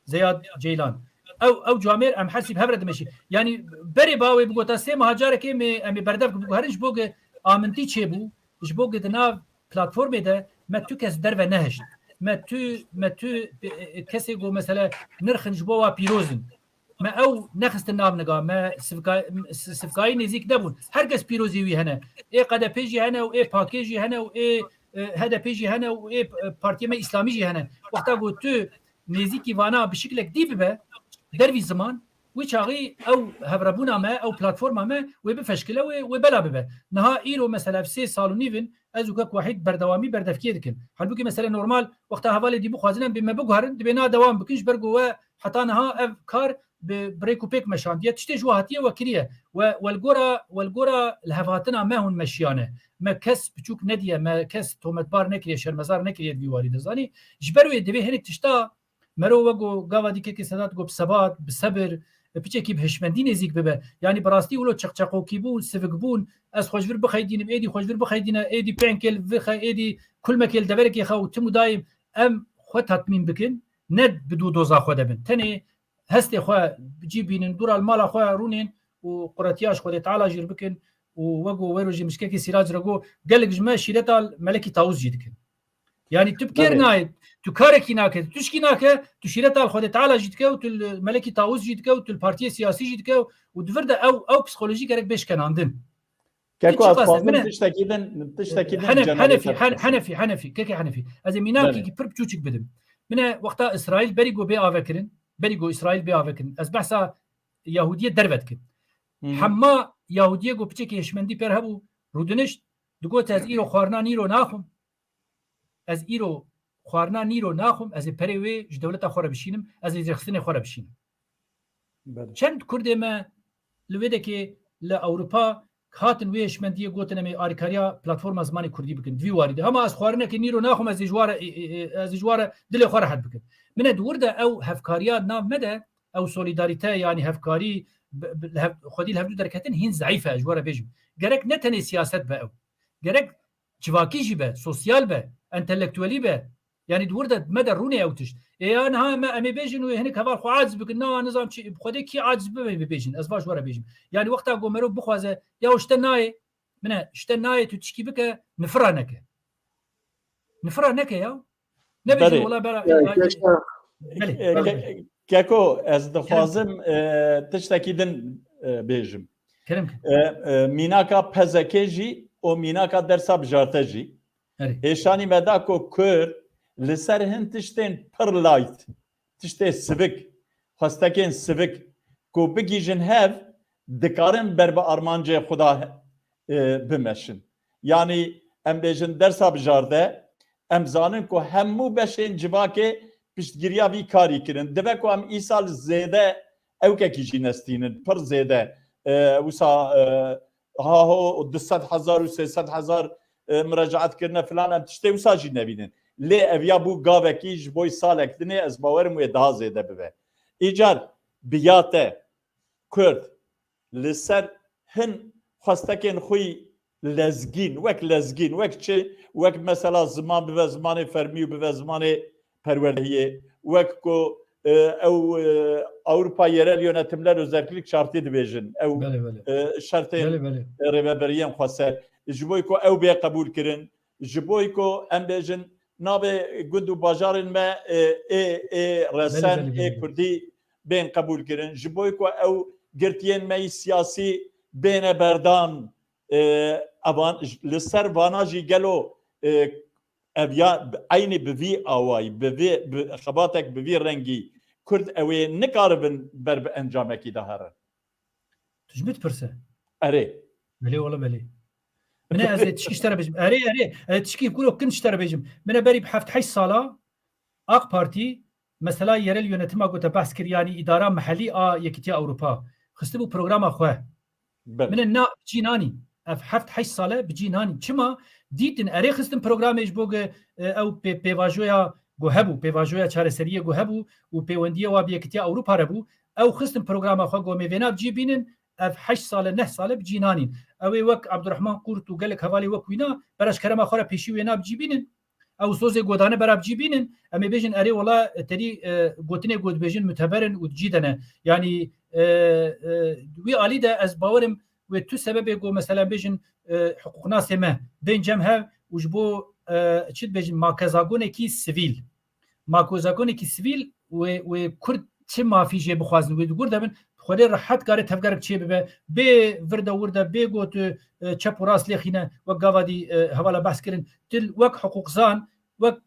زياد جيلان او جوامير ام حسب هبرد ماشي يعني بري باوي بقوتا سي مهاجرك ام بردف بگارش بوگ امنتي چه بو اش بوگ دنا بلاتفورم ده ما تو كس درو نهش ما تو كسي جو مثلا نرخنج بوا بيروزن ما او نخست النام نقا ما سفكاي نزيك دبون هركس بيروزي وي هنا اي قد بيجي هنا واي باكيجي هنا واي هذا بيجي هنا واي بارتي ما اسلامي جي هنا وقتا جو تو نزيكي وانا بشكل جديد به دروي زمان ويشاغي او هبربونا ما او بلاتفورم ما وبفشكله وبلا ببه نها ايرو مثلا في 6 سال ونيفن ازوك واحد بردوامي بردفكي دكن حلبوكي مثلا نورمال وقتها حوالي دي بخوازنا بما بغهرن دبنا دوام بكنش برغو حتى نها افكار بريكو بيك مشان دي تشتي جوهاتيه وكريه والغورا الهفاتنا ما هون مشيانه ما كس بچوك نديه ما كس تومت بار نكري شرمزار نكري بيواري دزاني جبرو دبي هنك تشتا مرو وگو گاوادی که سادات گو بثبات بصبر بچه کی بهشمندی نزیک ببه یعنی براستی ولو چقچقو کی بون سفق بون از خوشور بخیدین ایدی خوشور بخیدین ایدی پنکل وخ ایدی کل مکل دبرک یخو تمو دایم ام خو تطمین بکن ند بدو دوزا خو دبن تنی هست خو جيبين دور المال خو رونين وقراتياش خو تعالى جير بكن ووگو وروجي مشككي سراج رگو قالك جما شيرتا ملكي تاوز جيدكن يعني تبكير نايد تكاركي ناكه تشكي ناكه تشيرتا الخود تعالى جيتك وتل ملكي تاوز جيتك وتل بارتي سياسي جيتك ودفرد او بسيكولوجي كرك باش كان عندن كاكو اصلا تشتكي حنفي كيكي حنفي ازي ميناكي كي بربچوچك بدم من وقتا اسرائيل بريغو بي افكرن بريغو اسرائيل بي افكرن از بحثا يهوديه دربتك حما Yahudiye got piçekî heşmendî per hebû rûdinişt digot ez îro xwarina nîro naxwim ez îro xwarina nîro naxwim ez ê perê wê ji dewleta xwe re bişînim ez ê rexistinê xwe re bişînim çend Kurdê me li wêdekê li Ewropa hatin wê heşmendiye gotin em ê alîkariya platforma zimanê Kurdî bikin divî warî de hema ez xwarinekê nîro naxwim ez ê ji ware dilê xwe rehet bikin min e dûr de ew hevkariya nav me de ew solîdarîte yanî hevkarî xwedî li hevdû derketin hîn zayîfe ji were bêjim gerek ne tenê siyaset be ew gerek civakî jî be sosyal be entelektûelî be yanî dûr de me de rûnê ew tişt ê niha me em ê bêjin wê hinek heval xwe aciz bikin na nizam çi xwedê kî aciz bibe bêjin ez va ji were bêjim yanî wexta ku merov bixwaze ya şte nayê min e şte nayê tu tişkî bike nifira neke ya nebêjin wala bera Keko ez dixwazim tiştekî din bêjim mînaka pezekê jî û mînaka dersa bijarte jî êşanî me da ku Kurd li ser hin tiştên pir light tiştê sivik xwestekên sivik ku bigîjin hev dikarin ber bi armancê xuda bimeşin yanî em bêjin dersa bijarte em zanin ku hemû beşên civakê piştgiriya vî karî kirin dibe ku em îsal zêde ewkekî jî nestînin pir zêde wisa haho 200,000 û 300,000 müracaat kirine filan em tiştê wisa jî nebînin lê ev ya bû gavekî ji bo salek dinê ez bawerim wê daha zêde bibe îcar biya te Kurd li ser hin xwestekên xwî lezgîn wek çi wek mesela ziman bibe zimanê fermî û bibe zimanê perwerdehiyê wek ku ew Avrupa yerel yönetimler özellik şartî dibêjin ew şertên rêveberiyên xweser ji bo ku ew bê qebûl kirin ji bo ku em bêjin navê gund û bajarên me ê resen ê Kurdî bên qebûl kirin ji bo ku ew girtiyên me yî siyasî bêne berdan evan li ser vana jî gelo ev ya aynî bi vî awayî bi vî xebatek bi vî rengî Kurd ew ê nikaribin ber bi encamekî de herin tu ji min dipirse erê belê wala belê min ez ê tişkî ji te re bêjim erê tişkî ku kin ji te re bêjim min e berî 7-8 sala AK Parti mesela yerel yönetima gote behs kir yanî îdara mehellî a Yekîtiya Ewropa xiste bû programa xwe min e na cînanî ev 7-8 sale bi cînanî çima dîtin erê xistin programê ji bo ew pêvajoya gu hebû pêvajoya çareseriyê gu hebû û pêwendiya wa bi Yekîtiya Ewropa re bû ew xistin programa xwe got mêvêna bicî bînin ev 8 sale 9 sale bi cînanîn ew ê wek Abdurrahman Qurt û gelek hevalê wek wîna bereşkerema xwe re pêşî wêna bicî bînin ew sozê godane bera bicî bînin em ê bêjin erê wala terî gotinê got bêjin müteberin û cî dene yanî wî alî de ez bawerim wê tu sebebê got mesela bêjin hiqûqnasê me bên cem hev û ji bo çi dibêjin makezagonekî sivîl wê Kurd çi mafî jê bixwazin wê digur debin xwedê rehet gare tevgerek çê bibe bê virde wirde bê got çep û rast lêxîne wek gavadî hevala behs kirin til wek hiqûqzan wek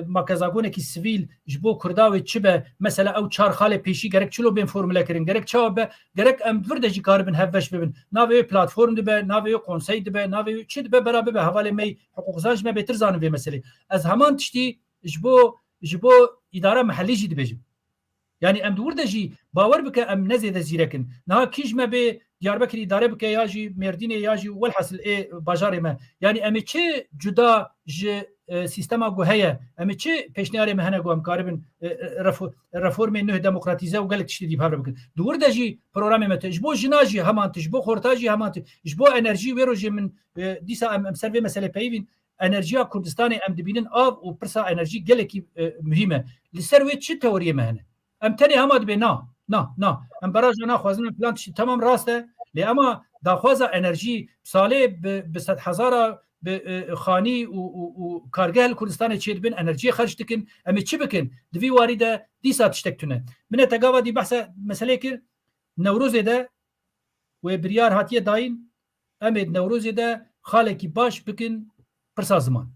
makezagonekî sivîl ji bo Kurda wê çi be mesela ew çar xalê pêşî gerek çilo bên formüle kirin gerek çawa be gerek em virde jî karibin hevveş bibin navê platform dibe navê konsey dibe navê çi dibe bera bibe hevalê me hiqûqzan ji me bêtir zanin vê meselê ez heman tiştî ji bo îdara mehellî jî dibêjim yani em dûr de jî bawer bike em nezêde zîrekin niha kîj me bê Diyarbekir îdare bike ya jî Mêrdînê ya jî welhasıl ê bajarê me yani em ê çi cuda ji sistema gu heye em ê çi pêşniyarê me hene gu em karibin reformê nû demokratîze û gelek tiştî dîvhavre bikin dûr de jî programê me te ji bo jina jî heman ji bo xorta jî heman ji bo enerjî wê rojê min dîsa em ser vê meselê peyivîn enerjiya Kurdistanê em dibînin av û pirsa enerjî gelekî mühîm e li ser wê çi teoriyê me hene em tenê hema dibe na em beraja naxwazin plan tiştî tamam rast e lê ema daxwaza enerjî salê bi 100,000 bi xanî û kargehel Kurdistanê çê dibin enerjiyê xerc dikin em ê çi bikin di vî warî de dîsa tiştek tune min e te gavadî behsa meselê kir Newrozê de wê biryar hatiye dayîn em ê Newrozê de xalekî baş bikin pirsa ziman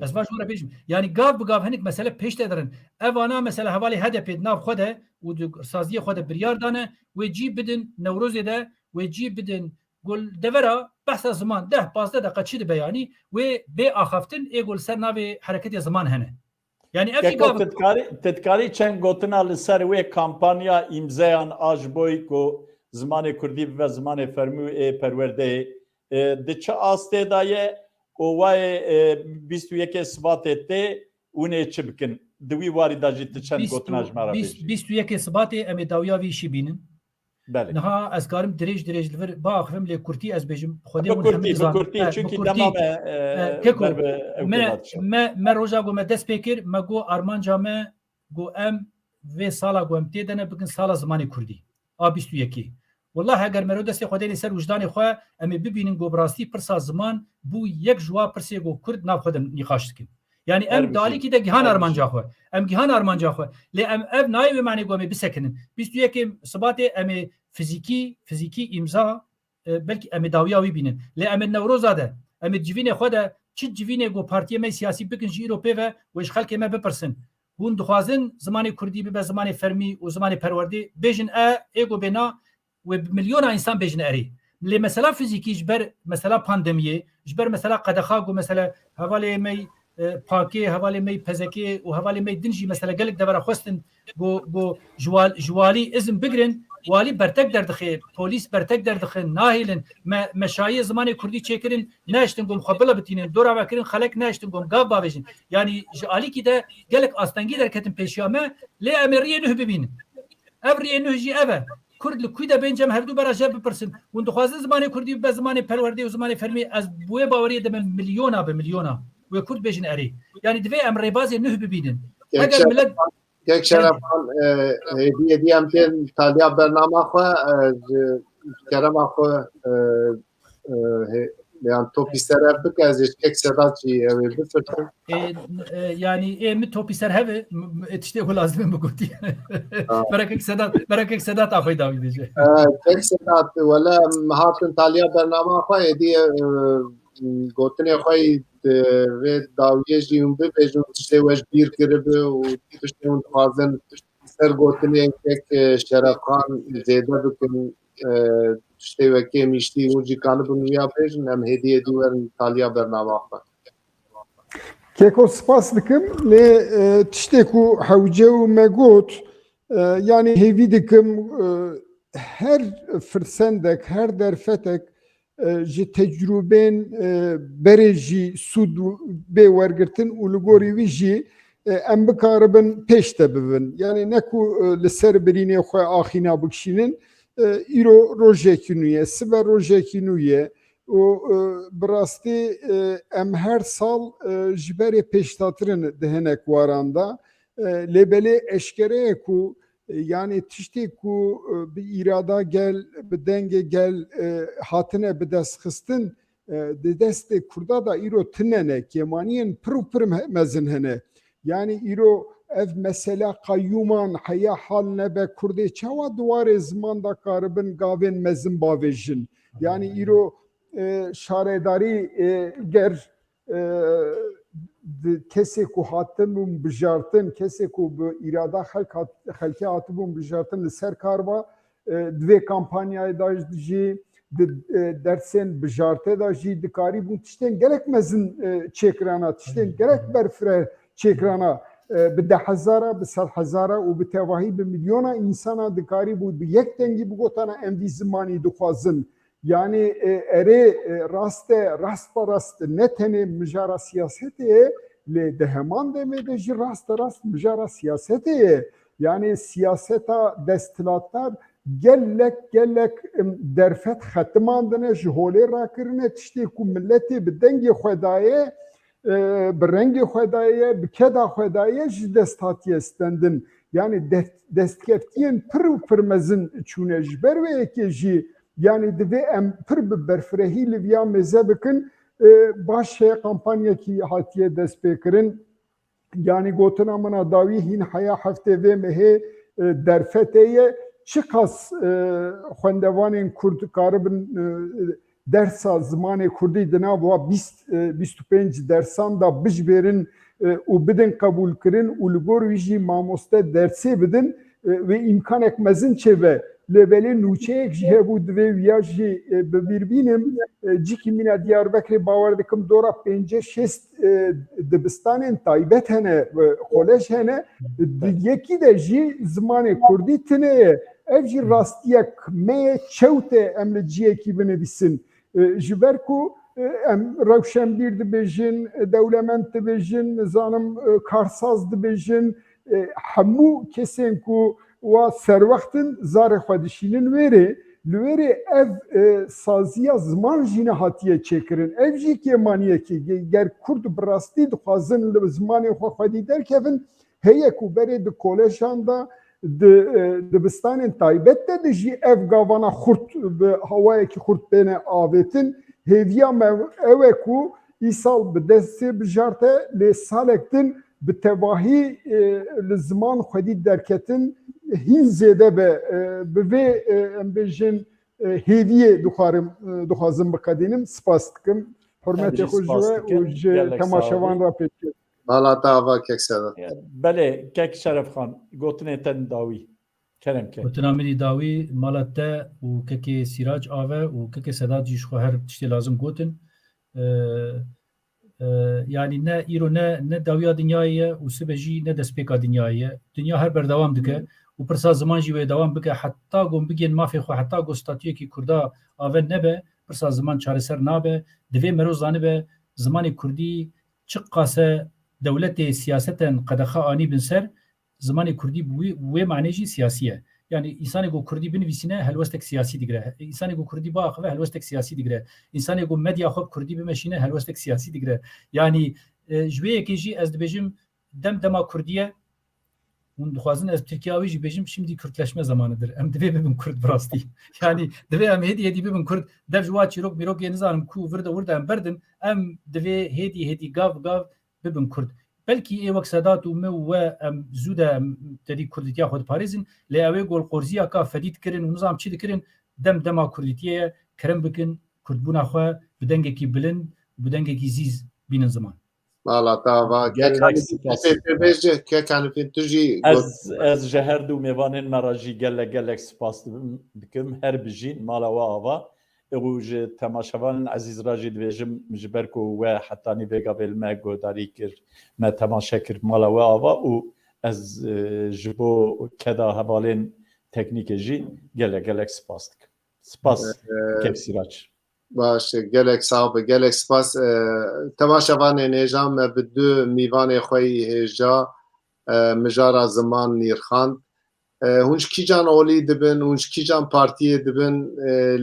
Ez baş vura bêjim. Yani gav bi gav hinek mesele pêş te dirin. Evana mesela hevalê HDP nav xwe de û saziyê xwe de biryar dane wê cî bidin Newrozê de wê cî bidin gul devera behsa ziman 10-15 deqe çi dibe yanî wê bê axaftin ê gul ser navê hereketê ziman hene. Yani ev jî gav تتکاری چند گوتنا لسر وی کامپانیا امزایان آجبوی کو زمان کردی و زمان فرمو پرورده ده چه آسته دایه او وای 21 سبات ته اونه چه بکن دوی واری داجی چند گوتنا جمارا بیش 21 سباتê em ê dawiya vî şî bînin. بله Niha ez karim dirêj li vir baxivim lê kurtî ez bêjim xwedê بکرتی چونکی دمام me roja got me dest pê kir me got armanca me got em vê sala got em tê dene bikin sala zimanê Kurdî a 21. Wallah eger me ro destê xwedê li ser wijdanê xwe em ê bibînin got bi rastî pirsa ziman bû yek ji wa pirsê got Kurd nav xwe de nîqaş dikin. Yani em dalîkî de gihan armanca xwe. Em gihan armanca xwe. Lê em ev nayê wê manê got em ê bisekinin. 21 Sibatê em ê fizîkî imza belkî em ê dawiya wî bînin. Lê em ê Newroza de em ê civînê xwe de çi civînê got partiyê me siyasî bikin ji îro pê ve wê ji xelkê me bipirsin. Hûn dixwazin zimanê Kurdî bibe zimanê fermî û zimanê perwerdê bêjin ê got bêna wê milyona însan bêjin erê. Lê mesela fizîkî ji ber mesela pandemiyê ji ber mesela qedexa got mesela hevalê me pakê hevalê me pezekê û hevalê me din jî mesela gelek devera xwestin got ji walî izin bigirin walî bertek derdixê polîs bertek derdixin nahêlin me meşayê zimanê Kurdî çêkirin neiştin gom xwe bila bitînin dora vekirin xelek neiştin gom gav bavêjin yani ji alîkî de gelek astengî derketin pêşiya me lê em ê riyê nûh bibînin ev riyê nûh jî ev e Kurd li kû de bên cem hevdû bera jê bipirsin hûn dixwazin zimanê Kurdî bibe zimanê perwerdê û zimanê fermî ez bu wê baweriyê de me milyona bi milyona wê Kurd bêjin erê yani divê em rêbazê nûh bibînin eger millet یک شرفان هدیه دیم که تالیا برنامه خو کرم خو yani topisler hep az ek sedatçı evi bifirtin. Yani mi topisler hep işte o lazım mı goти. Berekek sedat akoy davi diyece. Ek sedat valla mahatın taliya bernama xo hediye gotine xoy ve daviye jiyum be bejun işte wej bir kiribe u işte un bazen ser gotine ek şerafan zede bikin işte ve kemişti uci kanı bunu yapıyorsun hem hediye ediyorlar Talya bernama xo. Keko spas dikim le tişteku hewce û me got yani hêvî dikim her firsendek her derfetek ji tecrübên berê jî sûd bê wergirtin û li gorî wî jî em bikaribin pêş te bibin yani ne ku li ser birînê xwe axîna bikişînin îro rojekî nû ye siber rojekî nû ye û bi rastî em her sal ji berê pêşdatirin di hinek waran da lêbelê eşkere ye ku yani tiştê ku bi îrada gel bi dengê gel hatine bi destxistin di destê Kurda da îro tinene kêmaniyên pir û pir mezin hene yani îro ev mesela qayyûman heya hal nebe Kurdê çawa duwarê ziman da karibin gavên mezin bavêjin yani îro şaredarî ger kesê ku hatibûn bijartin kesê ku bi îrada xelkê hatibûn bijartin li ser karba divê kampanyayê da jî dersên bijartê da jî dikarî bûn tiştên gelek mezin çêkirana tiştên gerek berfire çêkirana bi 10,000 bi 100,000 û bi tevahî bi milyona insana dikarî bû bi yek dengî bi gotana em vî zimanî dixwazin yani erê rast ne tenê mijara siyasetê ye lê di heman demê de jî rast mijara siyasetê ye yani siyaseta desthilatdar gelek derfet xetiman dine ji holê rakirine tiştê ku milletê bi dengê xwe daye bi rengê xwe daye bi keda xwe daye ji dest hatiye stendin yani destkeftiyên pir û pir mezin çûne ji ber wê yekê jî yani divê em pir bi berfirehî li viya mêze bikin baş heye kampanyekî hatiye dest pêkirin yani gotina mina dawî hîn heya heftê vê mehê derfetê ye çi qas xwendevanên Kurd karibin dersa zimanê Kurdî di nav 25 dersan da bijbêrin û bidin qebûlkirin û li gor wî jî mamoste dersê bidin ve imkanek mezin çêve levelê nûçeyek jî hebû divê wiya jî bibîrbînim cîkî mîna Diyarbekirê bawer dikim dora 5-6 dibistanên taybet hene kolej hene yekî de jî zimanê Kurdî tune ye ev jî rastiyek me çewte em li ciyekî binivîsin ji ber ku em rewşenbîr dibêjin dewlemend dibêjin nizanim karsaz dibêjin hemû kesên ku wa serwextin zarê xwe dişînin wêrê li wêrê ev saziya ziman jî ne hatiye çêkirin ev jî kêmaniyekê ger Kurd bi rastî dixwazin li zimanê xwe xwedî derkevin heye ku berê di kolejan da dibistanên taybet de jî ev gavana xurt bi hewayekî xurt pêne avêtin hêviya me ew e ku îsal bi destê bijarte lê salek din bi tevahî li ziman xwedî derketin hîn zêde be bi vê em bêjin hêviyê dixwazim biqedînim spas dikim hurmetê xwe ji we û ji temaşevan re pêşkêş Malata ava kek Sedat. Belê kek Şerefxan gotinê te dawî kerem ke Gotinamînî dawî mala te û kekê Sîrac ave û kekê Sedat jî ji xwe her tiştê lazim gotin yani ne îro ne dawiya dinyayê ye û sibe jî ne destpêka dinyayê ye dinya her berdewam dike û pirsa ziman jî wê dewam bike heta got bigên mafê xwe heta got statûyekî Kurda ave nebe pirsa ziman çareser nabe divê mero zanibe zimanê Kurdî çi qase dewletê siyasetên qedexe anî bin ser zimanê Kurdî wê manê jî siyasî ye yani însanê got Kurdî binivîsîne helwestek siyasî digire însanê got Kurdî biaxive helwestek siyasî digire însanê got medya xwe Kurdî bimeşîne helwestek siyasî digire yani ji wê yekê jî ez dibêjim dema Kurdiye hûn dixwazin ez Tirkiya wî jî bêjim şimdî Kürtleşme zamanıdır em divê bibin Kurd bi rastî yani divê em hêdî bibin Kurd dev ji wa çîrok mîrokê nizanim ku wirde em berdin em divê hêdî gav bibin Kurd belkî ê wek Sedat û me û we em zû de em tedî Kurdîtiya xwe diparêzin lê ew ê golqorziya ka fedî dikirin û nizam çi dikirin dema Kurdîtiyê kerem bikin Kurdbûna xwe bi dengekî bilind bi dengekî zîz bînin ziman Malata ava kek hanifên tu jî ez ji her du mêvanên me re jî gelek spas dikim her bijîn mala we ava û ji temaşevanên ezîz re jî dibêjim ji ber ku we hetanî vêgavê me guhdarî kir me temaşe kir mala we ava û ez ji bo keda hevalên teknîkê jî gelek spas dikim spas kek Sîrac baş gelek sağ be gelek spas temaşevanên hêja me bi du mîvanê xwe hêja mijara ziman nîrxand hûn ji kîjan olî dibin hûn ji kîjan partiyê dibin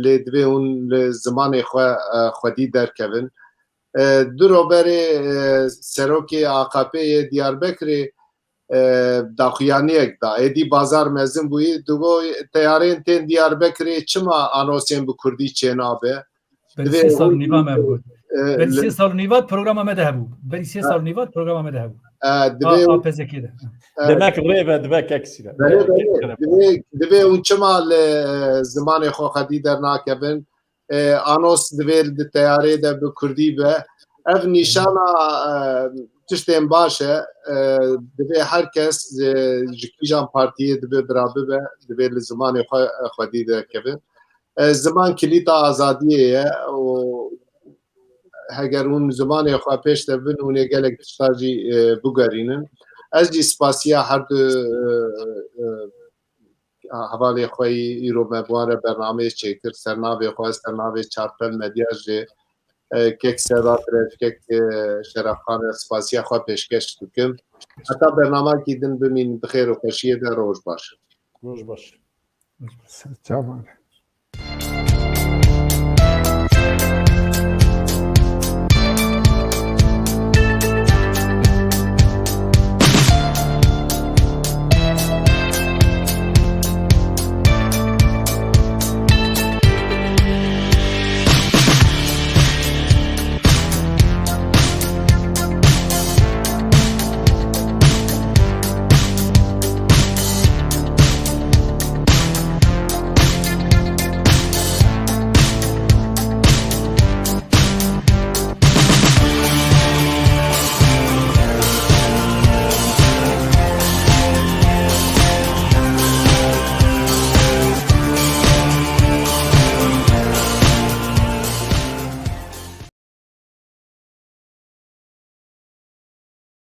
lê divê hûn li zimanê xwe xwedî derkevin du roberê serokê AKP'yê Diyarbekirê daxuyaniyek da êdî bazar mezin bûyî digo teyarên tên Diyarbekirê çima anosên bi Kurdî çênabe berî 3 sal nîva me bû berî 3 sal nîva programa me de hebû berî 3 sal nîva programa me de hebû APZ'kê de demek rêve dibe kek Sîrac divê hûn çima li zimanê xwe xwedî dernakevin anos divê di teyarê de bi Kurdî be ev nîşana tiştên baş e divê herkes ji kîjan partiyê dibe birabe be divê li zimanê xwe xwedî derkevin ziman kilîta azadiyê ye û heger hûn zimanê xwe pêş devin hûn ê gelek tişta jî bigerînin ez jî spasiya her du hevalê xwe îro me bi wan re bernameyê çêkir sernavê xwe sernavê çarpel medya jê kek Sedat kek Şerefxan spasiya xwe pêşkeş dikim heta bernamekî din bimîn bi xêr û xweşiyê de roj baş roj baş Çavan